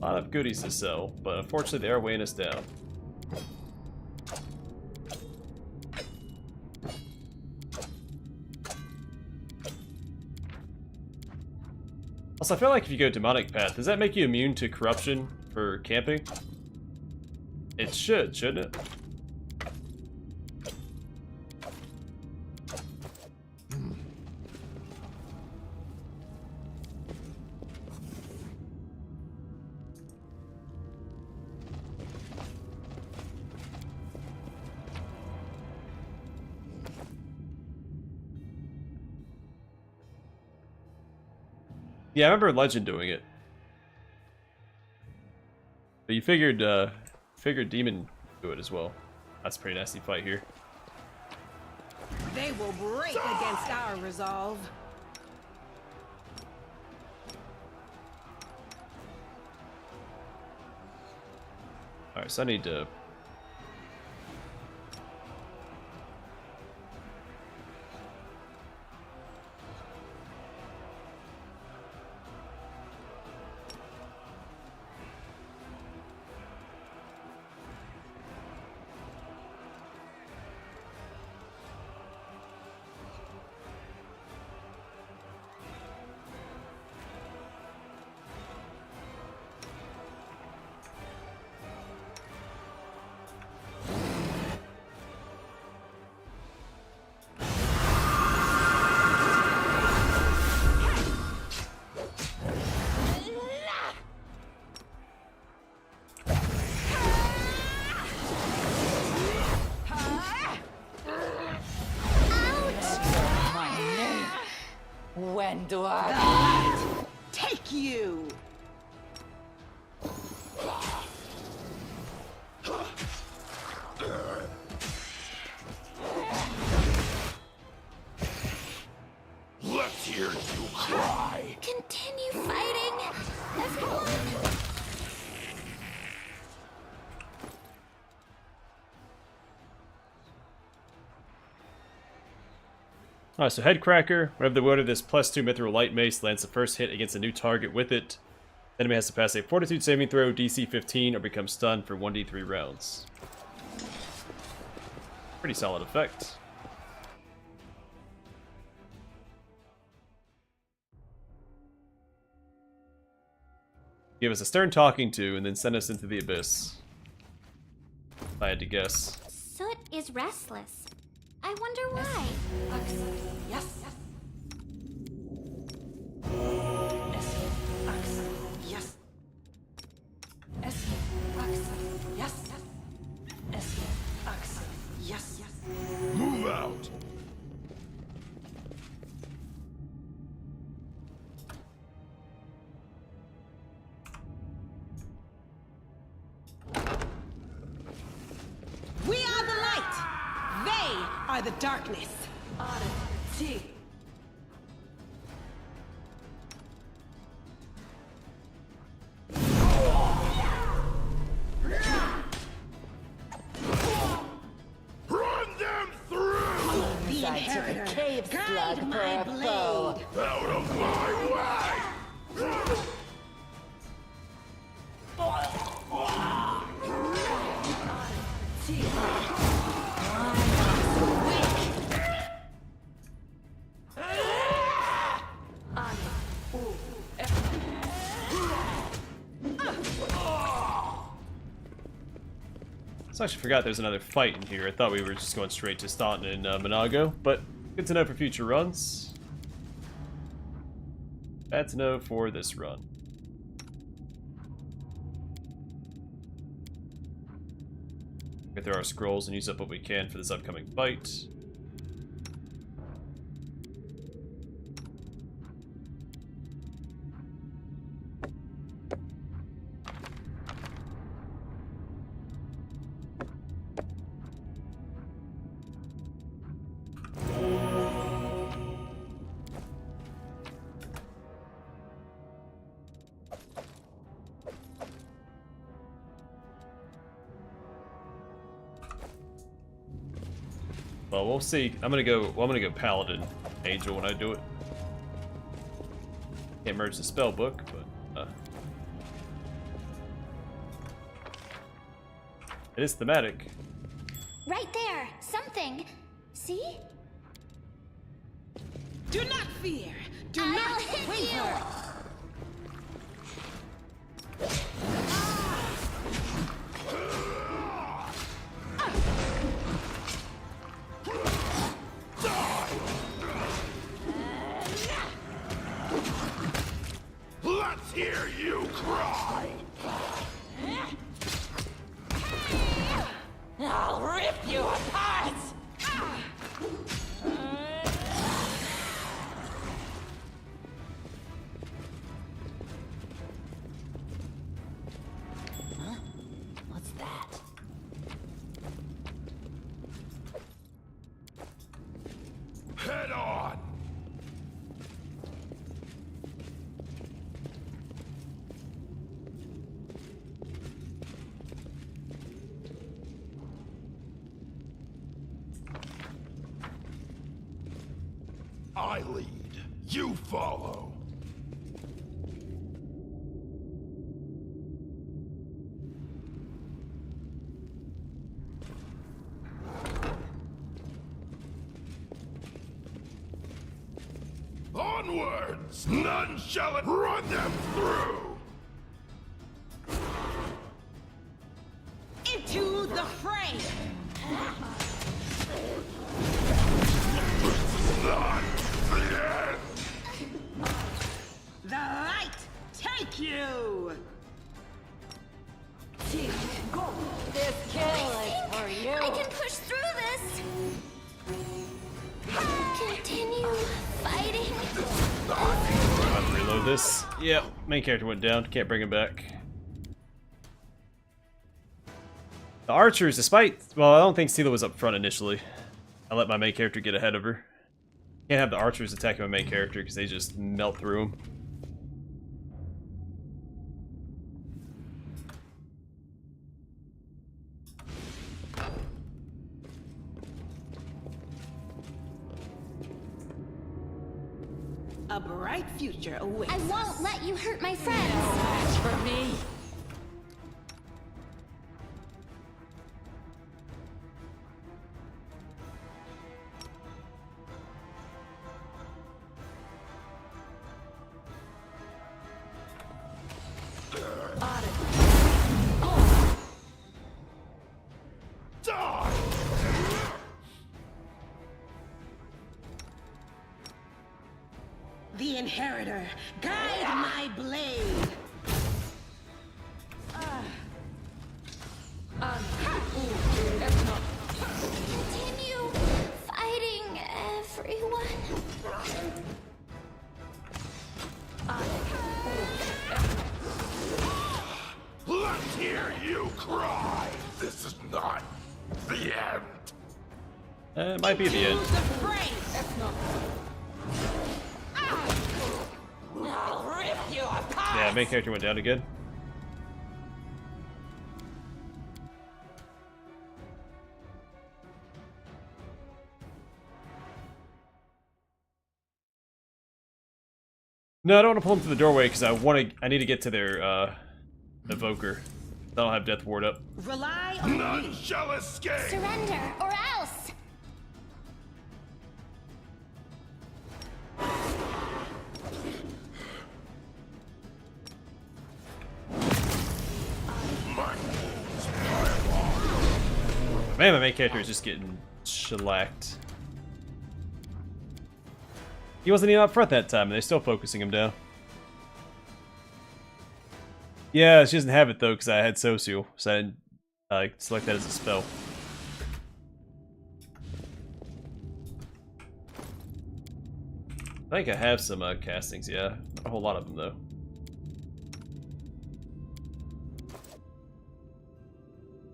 A lot of goodies to sell, but unfortunately they are weighing us down. Also, I feel like if you go demonic path, does that make you immune to corruption for camping? It should, shouldn't it? Yeah, I remember Legend doing it. But you figured Demon do it as well. That's a pretty nasty fight here. They will break against our resolve. Alright, so I need to... When do I take you? Let's hear you cry. Continue fighting, everyone. Alright, so Headcracker. Whenever the wielder of this +2 Mithril Light Mace lands the first hit against a new target with it, the enemy has to pass a Fortitude saving throw, DC 15, or become stunned for 1d3 rounds. Pretty solid effect. Give us a stern talking to, and then send us into the abyss. If I had to guess. Soot is restless. I wonder why. Yes. Move out. We are the light. They are the darkness. Odyssey. Run them through! So I actually forgot there's another fight in here. I thought we were just going straight to Staunton and Monago, but good to know for future runs. Bad to know for this run. Get through our scrolls and use up what we can for this upcoming fight. Well, we'll see. I'm gonna go Paladin Angel when I do it. Can't merge the spell book, but it is thematic. Right there! Something! See? Do not fear. Do I'll not hit waver. you. Let's hear you cry! I'll rip you apart. What's that? Head on! I lead, you follow. Onwards! None shall run them through! Into the fray. Not the end! The light take you. Go. This kill is for you. I can push through this! Continue fighting. I'm about to reload this. Yep, main character went down. Can't bring him back. The archers, despite... Well, I don't think Sela was up front initially. I let my main character get ahead of her. Can't have the archers attacking my main character because they just melt through him. A bright future awaits. I won't let you hurt my friends! That's for me. Die! The Inheritor, guide my blade. Continue fighting, everyone. Let's hear you cry! This is not the end! It might be the end. The fray. I'll rip you apart. Yeah, main character went down again. No, I don't want to pull them through the doorway because I need to get to their evoker. I don't have Death Ward up. Rely on None me. shall escape! Surrender, or else! Man, my main character is just getting shellacked. He wasn't even up front that time, and they're still focusing him down. Yeah, she doesn't have it though, because I had Social, so I didn't select that as a spell. I think I have some castings, yeah. Not a whole lot of them though.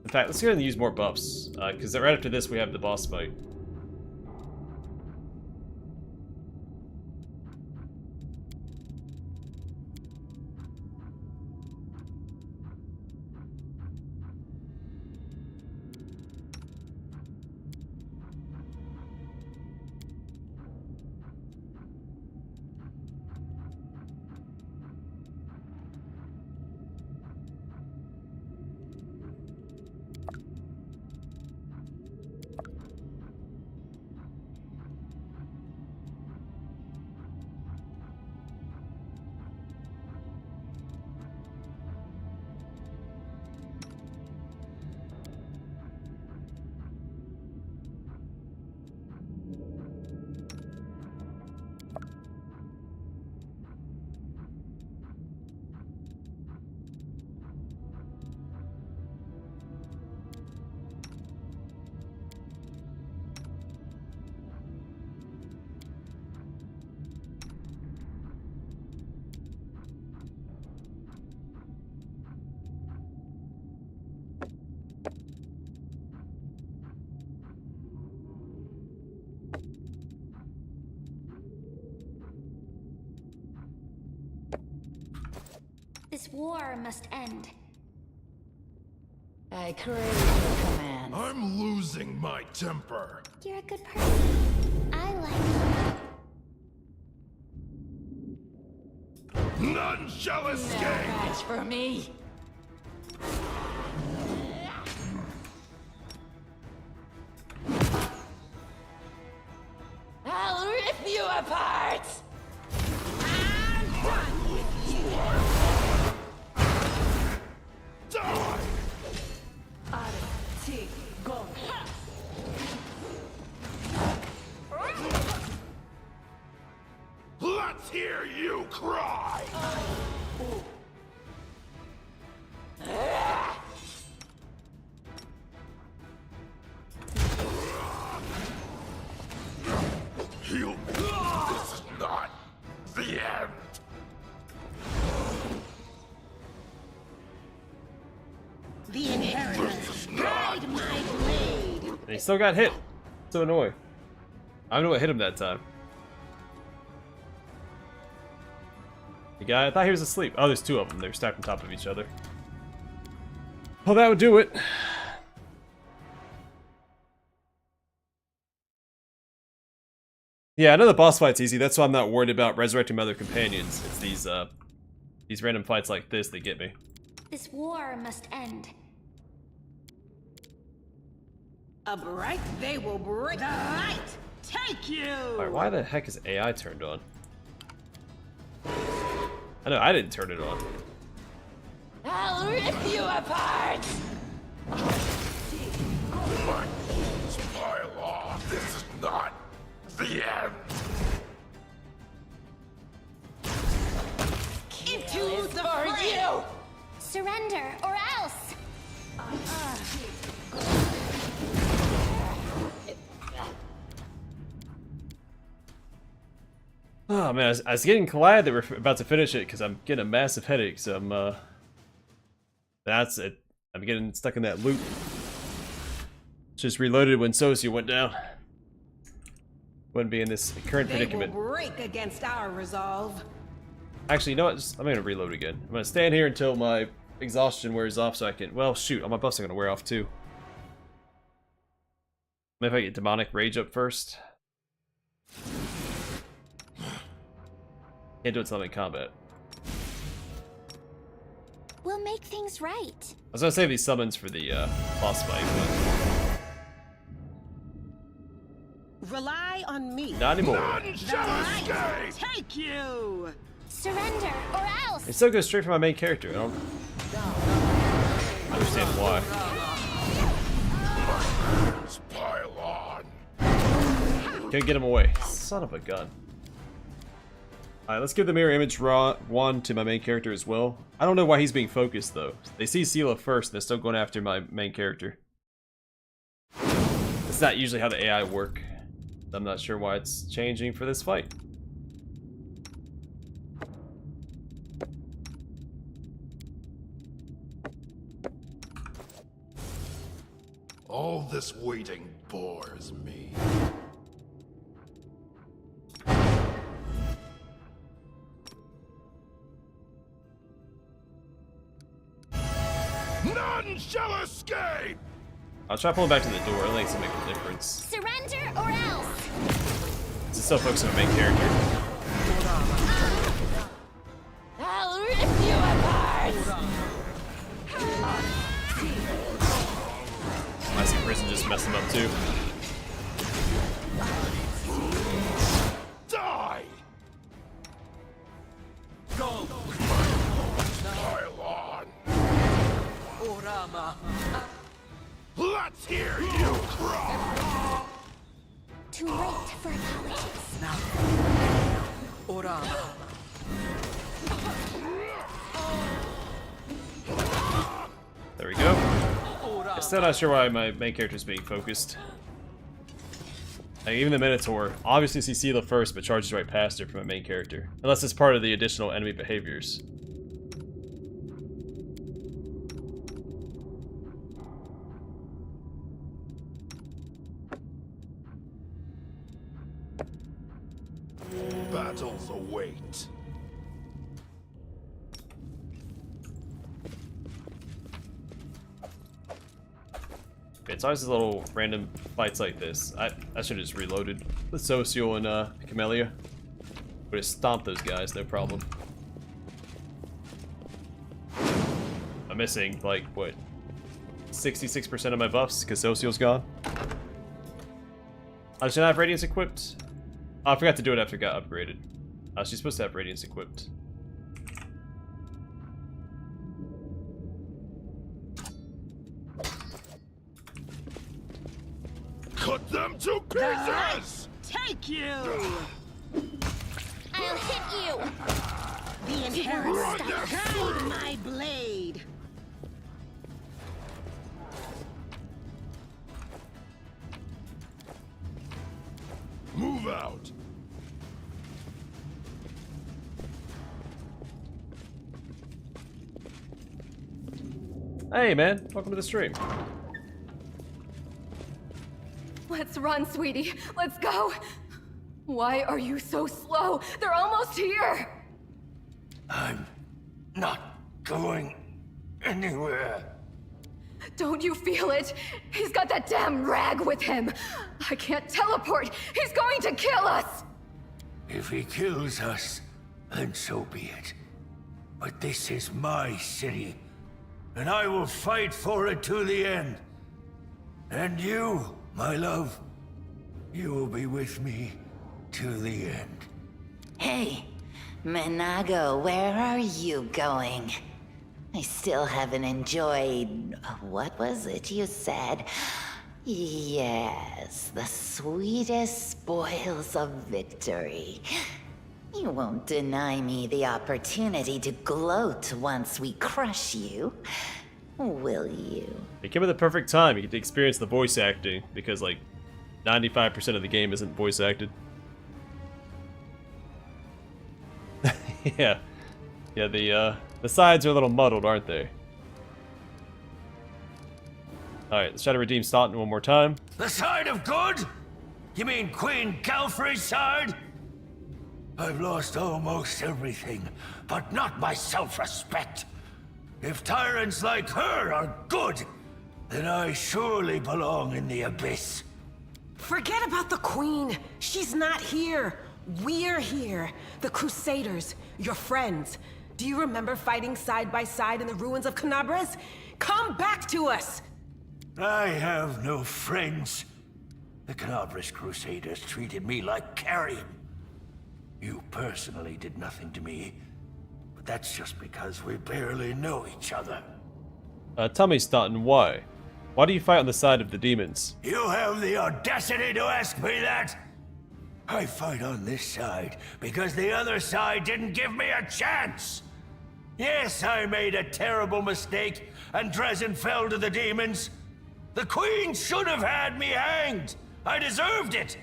In fact, let's go ahead and use more buffs, because right after this we have the boss fight. This war must end. I crave your command. I'm losing my temper. You're a good person. I like you. None shall escape! Match for me. I'll rip you apart! Die! Let's hear you cry! You... This is not the end! The inheritors guide my blade. And he still got hit. So annoying. I don't know what hit him that time. The guy, I thought he was asleep. Oh, there's two of them. They're stacked on top of each other. Well, that would do it. Yeah, I know the boss fight's easy. That's why I'm not worried about resurrecting my other companions. It's these random fights like this that get me. This war must end. A bright they will break. The light take you. Alright, why the heck is AI turned on? I know, I didn't turn it on. I'll rip you apart! My bones pile on. This is not the end. Into the For fray. you! Surrender, or else! Oh man, I was getting glad that we're about to finish it because I'm getting a massive headache, so that's it. I'm getting stuck in that loop. Just reloaded when Sosia went down. Wouldn't be in this current They will predicament. break against our resolve. Actually, you know what? I'm gonna reload again. I'm gonna stand here until my exhaustion wears off so I can... Well, shoot, all my buffs are gonna wear off too. Maybe if I get Demonic Rage up first. Can't do it until I'm in combat. we'll make things right. I was gonna save these summons for the boss fight, Rely on me. but not anymore. None shall escape! Take you! Surrender, or else! It still goes straight for my main character. I don't understand why. Let's pile on. Can't get him away. Son of a gun. Alright, let's give the mirror image one to my main character as well. I don't know why he's being focused though. They see Sela first, and they're still going after my main character. It's not usually how the AI work. I'm not sure why it's changing for this fight. All this waiting bores me. None shall escape! I'll try pulling back to the door. I don't think it's gonna make a difference. Surrender, or else! It's still focusing on my main character. I'll rip you apart! I see Prison just messed him up too. Die! Go! Pile on! Let's hear you cry! Too late for apologies. There we go. I'm still not sure why my main character is being focused. Like, even the Minotaur obviously sees Sela first, but charges right past her for my main character. Unless it's part of the additional enemy behaviors. Battles await. It's always these little random fights like this. I should have just reloaded with Social and Camellia. Would have stomped those guys, no problem. I'm missing, like, what, 66% of my buffs because Social's gone? Should I have Radiance equipped? Oh, I forgot to do it after it got upgraded. She's supposed to have Radiance equipped. Cut them to pieces! Take you! I'll hit you! The inherent stuff. Guide my blade! Move out! Hey man, welcome to the stream. Let's run, sweetie. Let's go. Why are you so slow? They're almost here. I'm not going anywhere. Don't you feel it? He's got that damn rag with him. I can't teleport. He's going to kill us. If he kills us, then so be it. But this is my city, and I will fight for it to the end. And you, my love, you will be with me to the end. Hey, Menago, where are you going? I still haven't enjoyed... what was it you said? Yes, the sweetest spoils of victory. You won't deny me the opportunity to gloat once we crush you, will you? It came at the perfect time. You get to experience the voice acting because, like, 95% of the game isn't voice acted. Yeah, the sides are a little muddled, aren't they? All right, let's try to redeem Staunton one more time. The side of good? You mean Queen Galfrey's side? I've lost almost everything, but not my self-respect. If tyrants like her are good, then I surely belong in the abyss. Forget about the Queen. She's not here. We're here. The Crusaders, your friends. Do you remember fighting side by side in the ruins of Canabras? Come back to us! I have no friends. The Canabras Crusaders treated me like carrion. You personally did nothing to me, but that's just because we barely know each other. Tell me, Staunton, why? Why do you fight on the side of the demons? You have the audacity to ask me that? I fight on this side because the other side didn't give me a chance. Yes, I made a terrible mistake, and Dresden fell to the demons. The Queen should have had me hanged. I deserved it.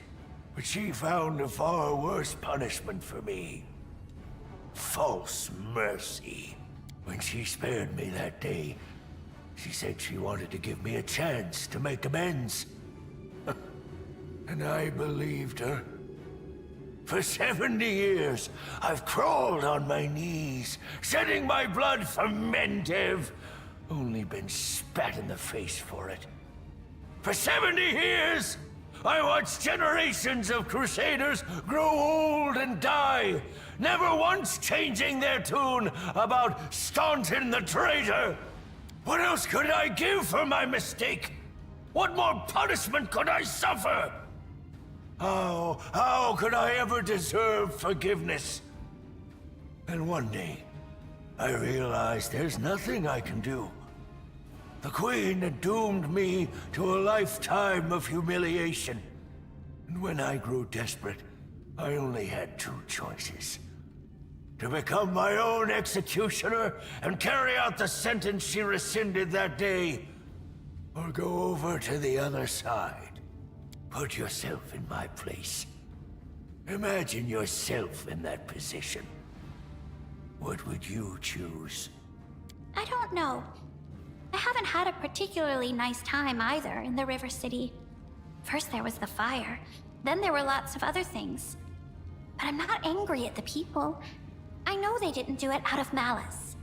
But she found a far worse punishment for me. False mercy. When she spared me that day, she said she wanted to give me a chance to make amends. And I believed her. For 70 years, I've crawled on my knees, shedding my blood for Mendev. Only been spat in the face for it. For 70 years, I watched generations of Crusaders grow old and die, never once changing their tune about Staunton the traitor. What else could I give for my mistake? What more punishment could I suffer? How could I ever deserve forgiveness? And one day, I realized there's nothing I can do. The Queen had doomed me to a lifetime of humiliation. And when I grew desperate, I only had two choices. To become my own executioner and carry out the sentence she rescinded that day, or go over to the other side. Put yourself in my place. Imagine yourself in that position. What would you choose? I don't know. I haven't had a particularly nice time either in the River City. First there was the fire, then there were lots of other things. But I'm not angry at the people. I know they didn't do it out of malice.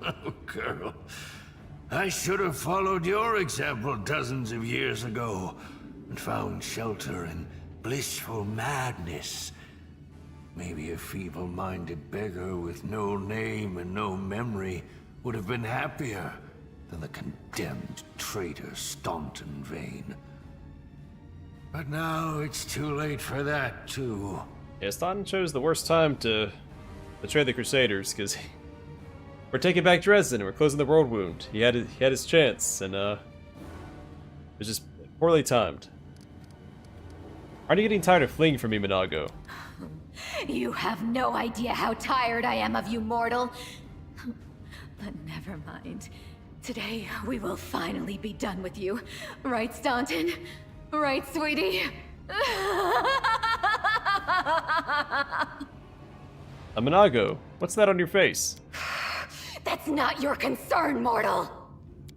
Oh, girl. I should have followed your example dozens of years ago and found shelter in blissful madness. Maybe a feeble-minded beggar with no name and no memory would have been happier than the condemned traitor Staunton Vane. But now it's too late for that, too. Yeah, Staunton chose the worst time to betray the Crusaders, because we're taking back Dresden and we're closing the World Wound. He had his chance, and it was just poorly timed. Aren't you getting tired of fleeing from me, Minago? You have no idea how tired I am of you, mortal. But never mind. Today, we will finally be done with you. Right, Staunton? Right, sweetie? Minago, what's that on your face? That's not your concern, mortal!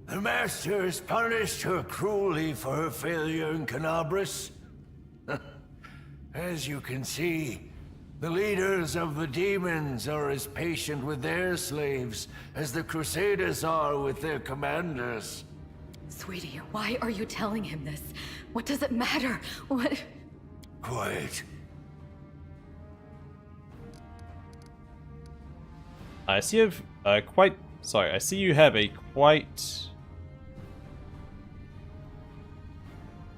The Master has punished her cruelly for her failure in Canabras. As you can see, the leaders of the demons are as patient with their slaves as the Crusaders are with their commanders. Sweetie, why are you telling him this? What does it matter? What? Quiet. I see you have I see you have a quite...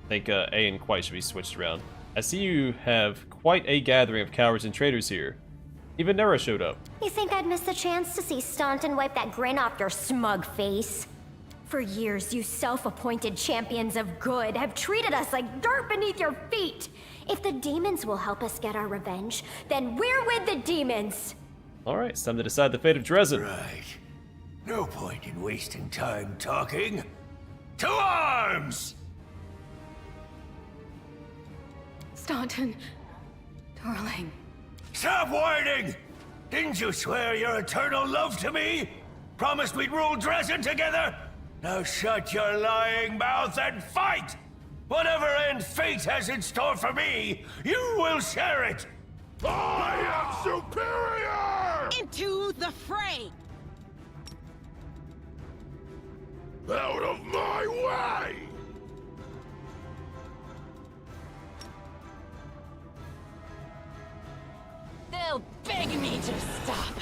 I think A and quite should be switched around. I see you have quite a gathering of cowards and traitors here. Even Nera showed up. You think I'd miss the chance to see Staunton wipe that grin off your smug face? For years, you self-appointed champions of good have treated us like dirt beneath your feet. If the demons will help us get our revenge, then we're with the demons. Alright, it's time to decide the fate of Dresden. Right. No point in wasting time talking. To arms! Staunton, darling. Stop whining! Didn't you swear your eternal love to me? Promised we'd rule Dresden together? Now shut your lying mouth and fight! Whatever end fate has in store for me, you will share it! I am superior! Into the fray! Out of my way! They'll beg me to stop. stop.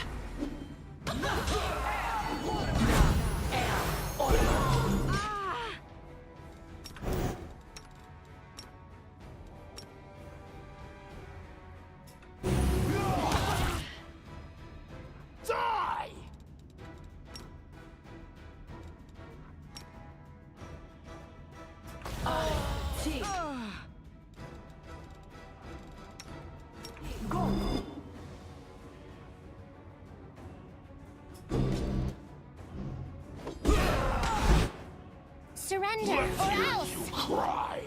Die! Surrender, Let's or hear else! you cry!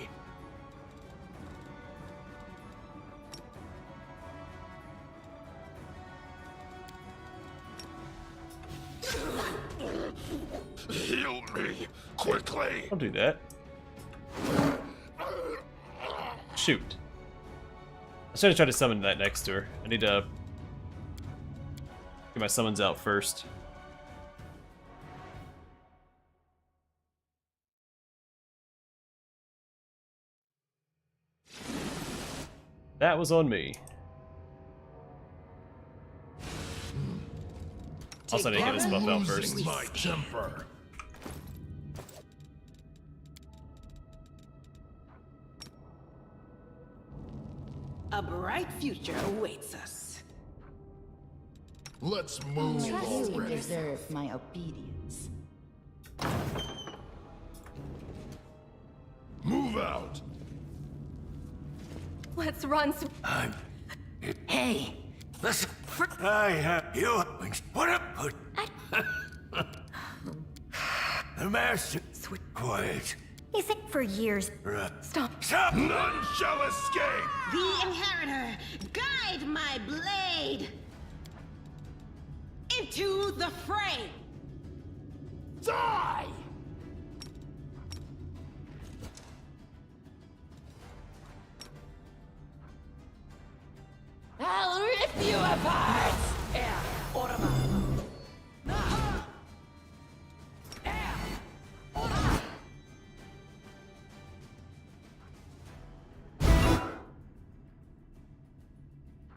Heal me, quickly! Don't do that. Shoot. I should have tried to summon that next to her. I need to get my summons out first. That was on me. Also, I need to get this buff out first. Losing my temper. A bright future awaits us. Let's move You already. deserve my obedience. Move out! Let's run. Hey, Listen, I have you. What up? The master. Quiet. Is it for years? Stop. Stop! None shall escape! The Inheritor, guide my blade into the fray. Die! I'll rip you apart!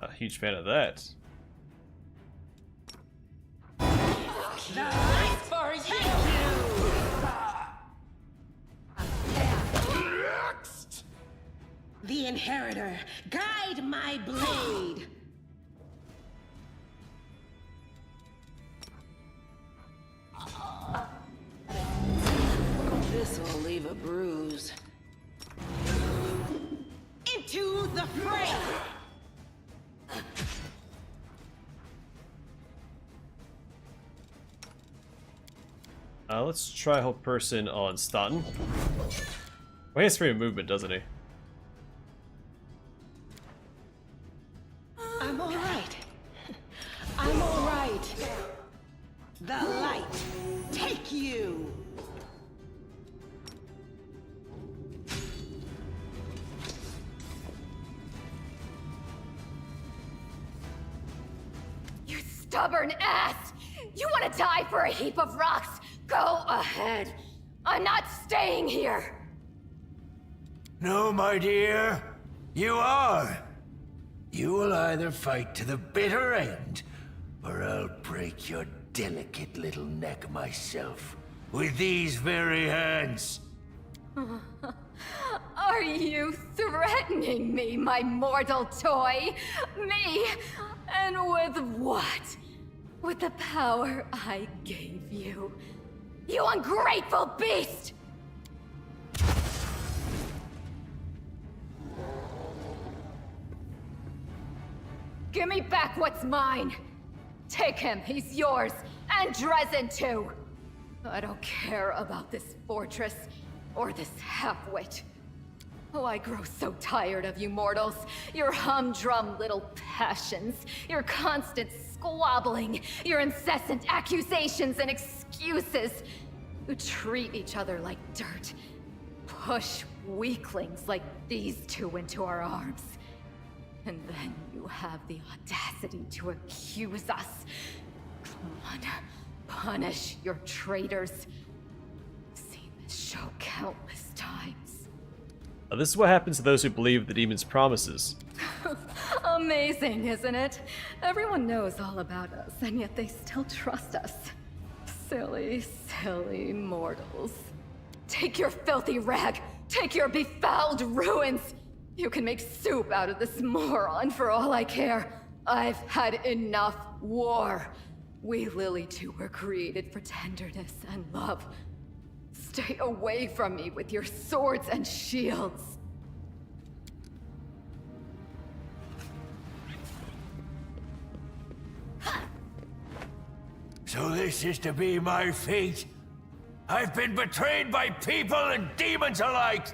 A huge fan of that. That's for you! Next! The Inheritor, guide my blade! This'll leave a bruise. Into the fray! Let's try Hope Person on Staunton. Well, he has freedom of movement, doesn't he? I'm alright. I'm alright. The light, take you! You stubborn ass! You want to die for a heap of rocks? Go ahead. I'm not staying here. No, my dear. You are. You will either fight to the bitter end, or I'll break your delicate little neck myself with these very hands. Are you threatening me, my mortal toy? Me? And with what? With the power I gave you. You ungrateful beast! Give me back what's mine! Take him, he's yours, and Dresden too! I don't care about this fortress, or this half-wit. Oh, I grow so tired of you mortals. Your humdrum little passions, your constant squabbling, your incessant accusations and excuses. You treat each other like dirt. Push weaklings like these two into our arms. And then you have the audacity to accuse us. Come on, punish your traitors. I've seen this show countless times. This is what happens to those who believe the demon's promises. Amazing, isn't it? Everyone knows all about us, and yet they still trust us. Silly, silly mortals. Take your filthy rag! Take your befouled ruins! You can make soup out of this moron for all I care. I've had enough war. We Lily two were created for tenderness and love. Stay away from me with your swords and shields. So this is to be my fate? I've been betrayed by people and demons alike.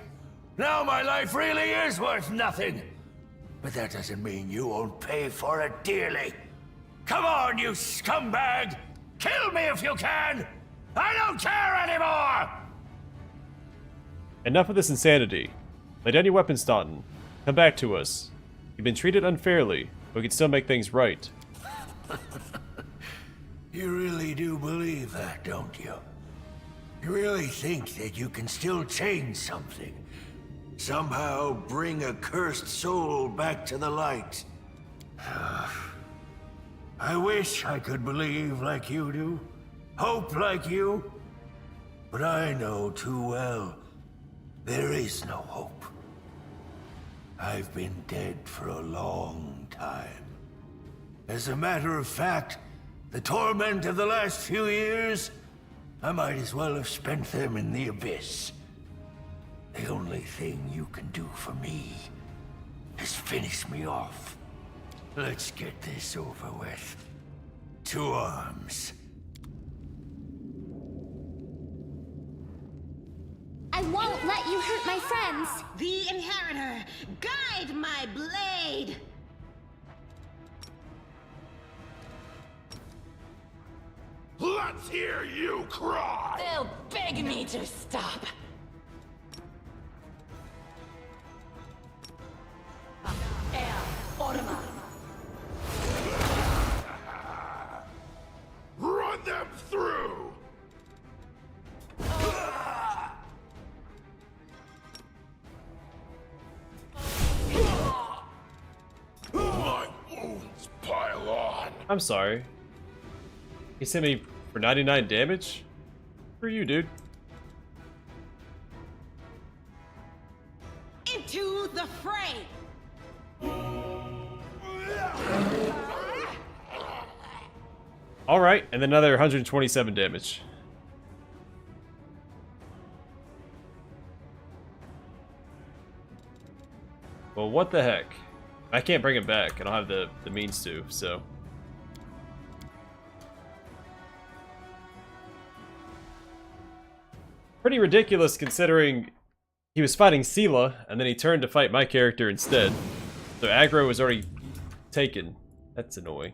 Now my life really is worth nothing. But that doesn't mean you won't pay for it dearly. Come on, you scumbag! Kill me if you can! I don't care anymore! Enough of this insanity. Lay down your weapon, Staunton. Come back to us. You've been treated unfairly, but we can still make things right. You really do believe that, don't you? You really think that you can still change something? Somehow bring a cursed soul back to the light? I wish I could believe like you do, hope like you, but I know too well there is no hope. I've been dead for a long time. As a matter of fact, the torment of the last few years, I might as well have spent them in the abyss. The only thing you can do for me is finish me off. Let's get this over with. To arms. I won't let you hurt my friends! The Inheritor, guide my blade! Let's hear you cry! They'll beg me to stop. Run them through! My wounds pile on. I'm sorry. He sent me for 99 damage? For you, dude. Into the fray! Alright, and then another 127 damage. Well, what the heck? I can't bring him back. I don't have the means to, so... Pretty ridiculous considering he was fighting Sela, and then he turned to fight my character instead. So aggro was already taken. That's annoying.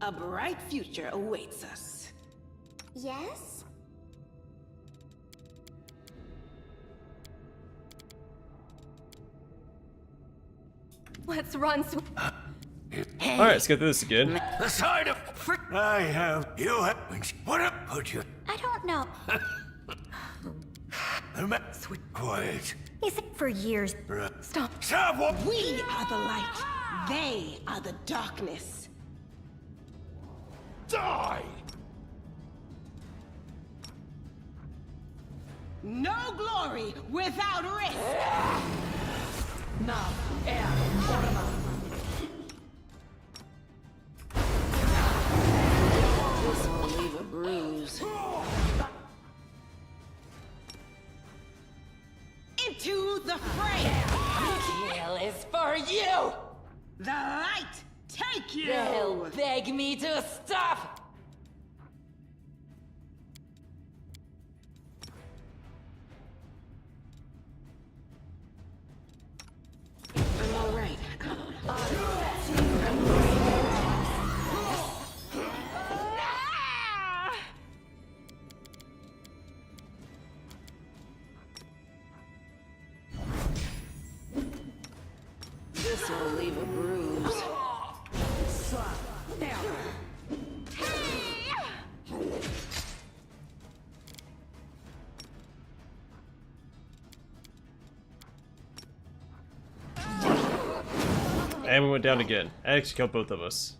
A bright future awaits us. Yes? Let's run. Alright, let's get through this again. The side of I have you have what up put you I don't know. quiet. Is it for years? Stop. Stop what We are the light. They are the darkness. Die! No glory without risk! This will leave a bruise. Into the fray! Kill is for you! The light, take you! They'll beg me to stop! I'm all right. This will leave a bruise. And we went down again. I actually killed both of us.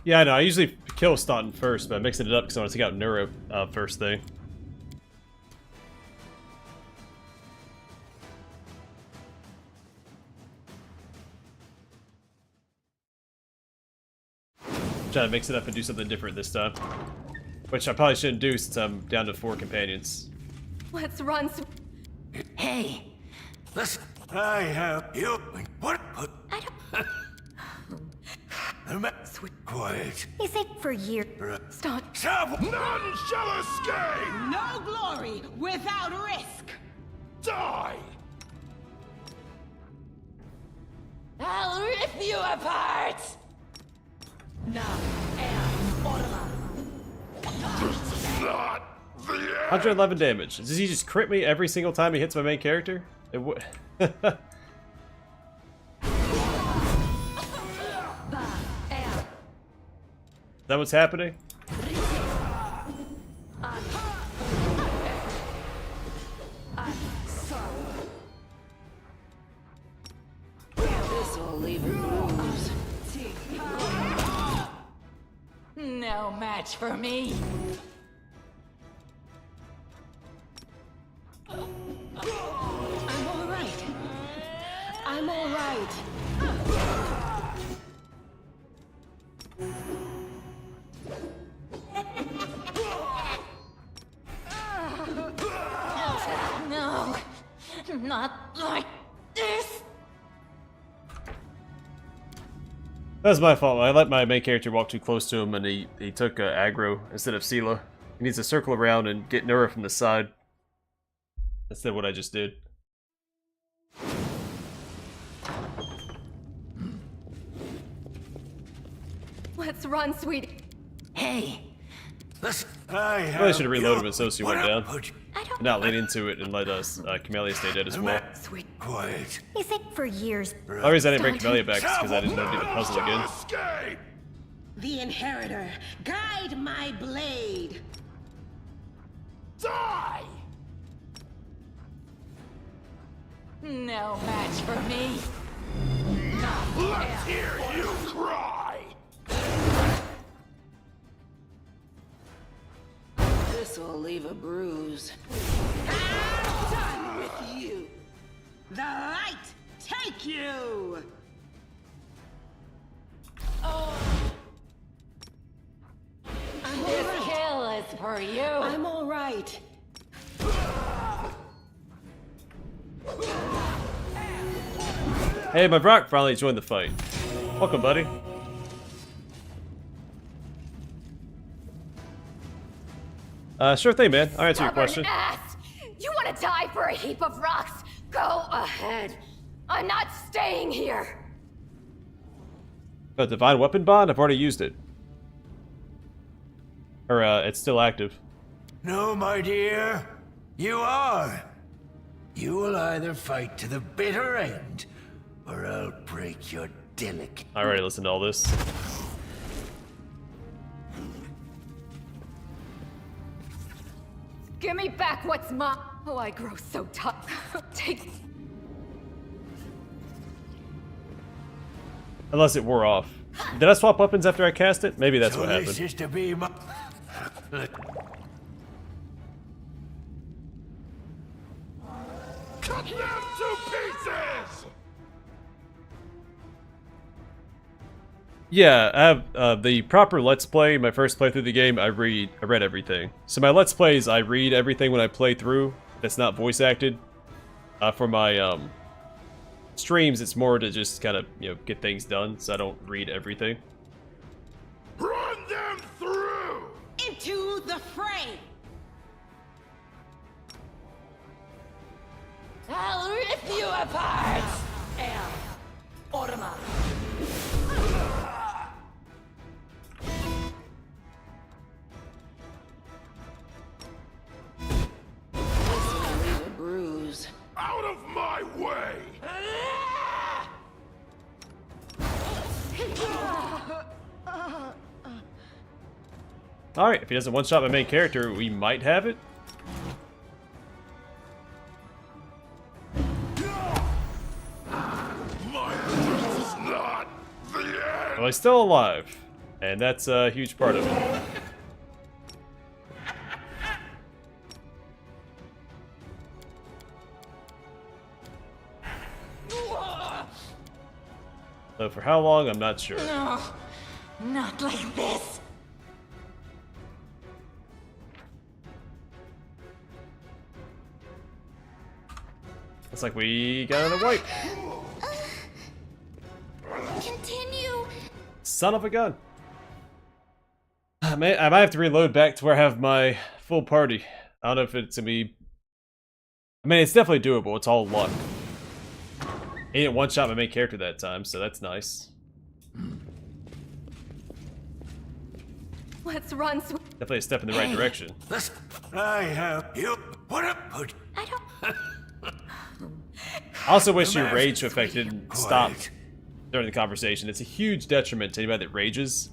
Yeah, I know. I usually kill Staunton first, but I'm mixing it up because I want to take out Neuro first thing. Trying to mix it up and do something different this time. Which I probably shouldn't do since I'm down to 4 companions. Let's run. Hey, listen. I have you. What? I don't. Quiet. They say for years. Stop. None shall escape! No glory without risk! Die! I'll rip you apart! Not the end! 111 damage. Does he just crit me every single time he hits my main character? It would. Is that what's happening? This'll leave a bruise. No match for me. I'm alright. I'm alright. No, not like this. That was my fault. I let my main character walk too close to him and he took aggro instead of Sela. He needs to circle around and get Nura from the side. Instead of what I just did. Let's run, sweetie. Hey, listen. Probably should have reloaded when Sosu went down. I don't. And not lean into it and let us Camellia stay dead as well. Sweet. Quiet. They say for years. The only reason I didn't bring Camellia back is because I didn't know to do the puzzle again. Escape! The Inheritor, guide my blade. Die! No match for me. Let's hear you cry! This'll leave a bruise. I'm done with you. The light take you. I'm This alright. kill is for you. I'm alright. Hey, my Brock finally joined the fight. Welcome, buddy. Sure thing, man. I'll answer your question. Ass. You want to die for a heap of rocks? Go ahead. I'm not staying here. But Divine Weapon Bond? I've already used it. Or, it's still active. No, my dear. You are. You will either fight to the bitter end, or I'll break your delicate. I already listened to all this. Give me back what's mine. Oh, I grow so tough. Take. Unless it wore off. Did I swap weapons after I cast it? Maybe that's So what happened. this is to be my... Cut them to pieces! Yeah, I have the proper Let's Play. My first playthrough of the game, I read everything. So my Let's Plays, I read everything when I play through. That's not voice acted. For my streams, it's more to just kind of get things done. So I don't read everything. Run them through! Into the fray. I'll rip you apart. Orma. This'll leave a bruise. Out of my way! Alright, if he doesn't one-shot my main character, we might have it. he's still alive, and that's a huge part of it. So for how long, I'm not sure. No, not like this. Looks like we got another wipe. Continue. Son of a gun. I might have to reload back to where I have my full party. I don't know if it's gonna be... I mean, it's definitely doable. It's all luck. He didn't one-shot my main character that time, so that's nice. Let's run. Definitely a step in the right direction. I have you. What up? I don't. I also wish your rage effect didn't stop during the conversation. It's a huge detriment to anybody that rages,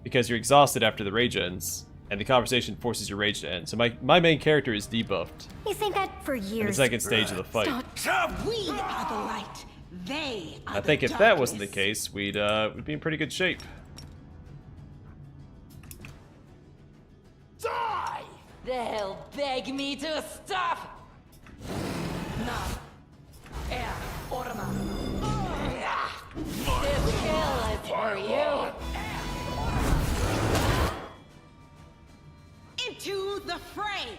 because you're exhausted after the rage ends, and the conversation forces your rage to end. So my main character is debuffed You think that for in the years. second stage of the fight. We are the light. They are I think the if that wasn't the darkness. case, we'd be in pretty good shape. Die! They'll beg me to stop. No. Air. Orma. This kill is for you. Into the fray.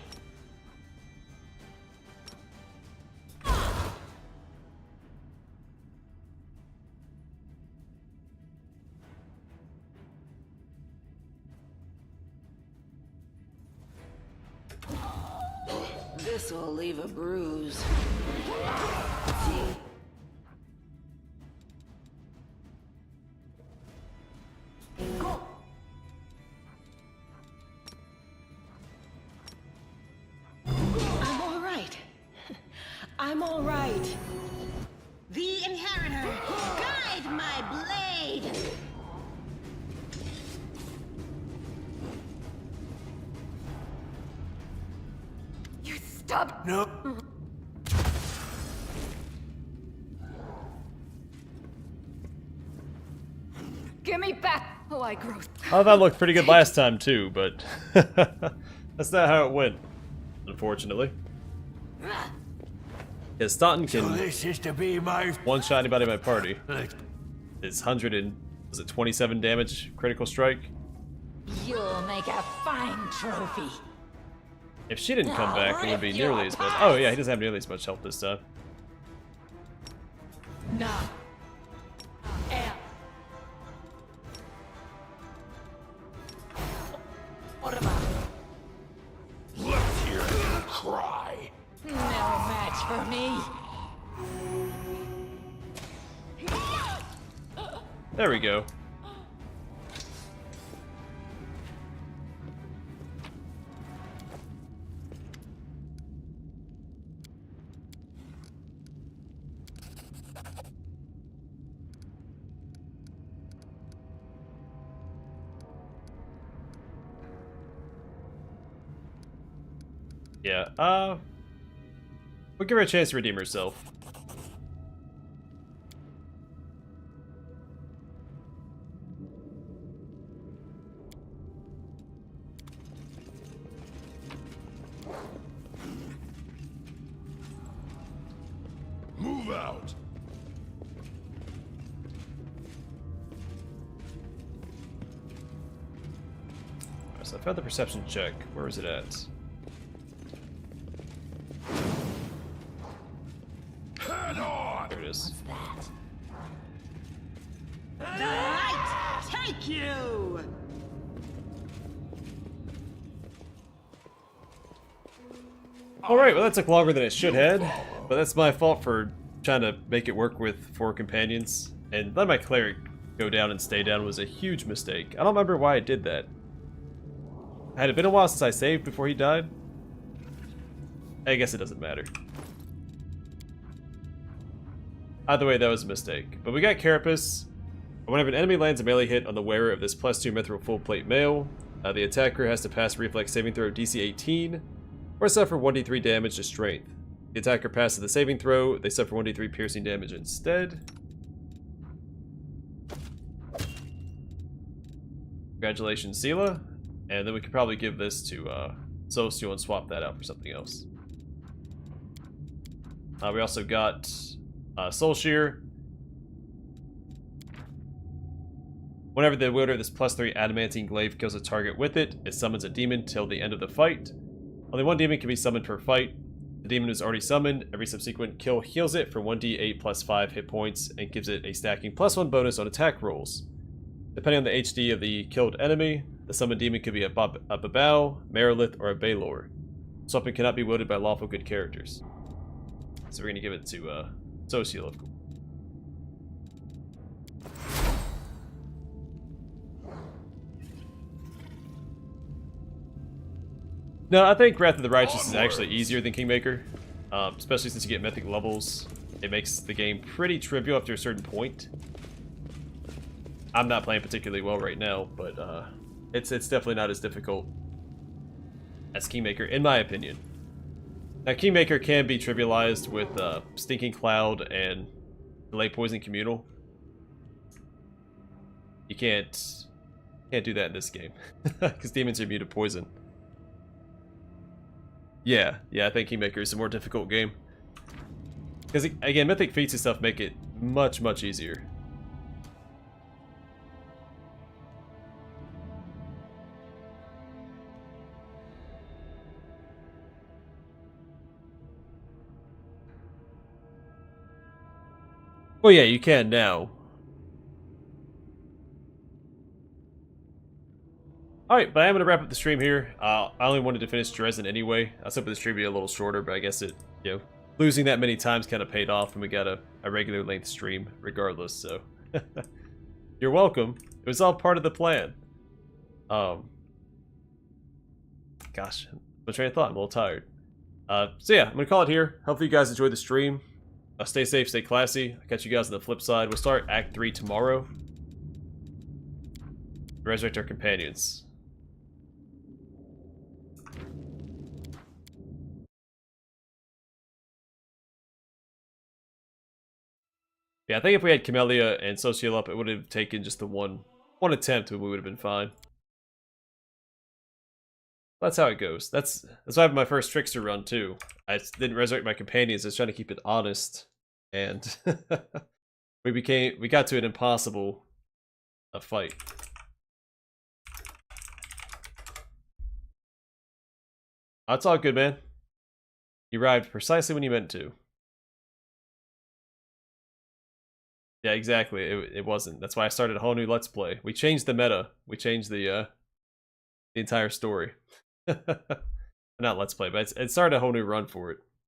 This'll leave a bruise. I'm all right. I'm all right. The Inheritor, guide my blade. You stop. No. Give me back. Oh, I grow. Oh, that looked pretty good last time too, but that's not how it went, unfortunately. Because Staunton So can this is to be my one-shot anybody in my party. It's 127 damage critical strike. You'll make a fine trophy. If she didn't come back, it would be nearly as much. Oh yeah, he doesn't have nearly as much health this time. No. Air. Orma. Let's hear you cry. No match for me. There we go. Yeah, we'll give her a chance to redeem herself. Move out. So I've had the perception check. Where is it at? Head on. There it is. The light, take you. Alright, well that took longer than it should have, but that's my fault for trying to make it work with 4 companions. And letting my cleric go down and stay down was a huge mistake. I don't remember why I did that. Had it been a while since I saved before he died? I guess it doesn't matter. Either way, that was a mistake. But we got Carapace. Whenever an enemy lands a melee hit on the wearer of this +2 mithril full plate mail, the attacker has to pass a reflex saving throw DC 18, or suffer 1d3 damage to strength. The attacker passes the saving throw, they suffer 1d3 piercing damage instead. Congratulations, Sela. And then we could probably give this to Socio and swap that out for something else. We also got Soul Shear. Whenever the wielder of this +3 adamantine glaive kills a target with it, it summons a demon till the end of the fight. Only one demon can be summoned per fight. The demon is already summoned. Every subsequent kill heals it for 1d8 plus 5 hit points and gives it a stacking +1 bonus on attack rolls. Depending on the HD of the killed enemy, the summoned demon could be a Babao, Merilith, or a Baelor. This weapon cannot be wielded by lawful good characters. So we're going to give it to Socio, of course. No, I think Wrath of the Righteous is actually easier than Kingmaker. Especially since you get mythic levels. It makes the game pretty trivial after a certain point. I'm not playing particularly well right now, but it's definitely not as difficult as Kingmaker, in my opinion. Now, Kingmaker can be trivialized with Stinking Cloud and Delay Poison Communal. You can't do that in this game, because demons are immune to poison. Yeah, I think Kingmaker is a more difficult game. Because, again, Mythic Feats and stuff make it much, much easier. Well, yeah, you can now. Alright, but I am going to wrap up the stream here. I only wanted to finish Dresden anyway. I was hoping the stream would be a little shorter, but I guess it, losing that many times kind of paid off, and we got a regular length stream regardless, so. You're welcome. It was all part of the plan. Gosh, my train of thought, I'm a little tired. So yeah, I'm going to call it here. Hopefully you guys enjoyed the stream. Stay safe, stay classy. I'll catch you guys on the flip side. We'll start Act 3 tomorrow. Resurrect our companions. Yeah, I think if we had Camellia and Socio up, it would have taken just the one attempt and we would have been fine. That's how it goes. That's why I have my first Trickster run too. I didn't resurrect my companions. I was trying to keep it honest, and we got to an impossible fight. That's all good, man. You arrived precisely when you meant to. Yeah, exactly. It wasn't. That's why I started a whole new Let's Play. We changed the meta. We changed the entire story. Not Let's Play, but it started a whole new run for it.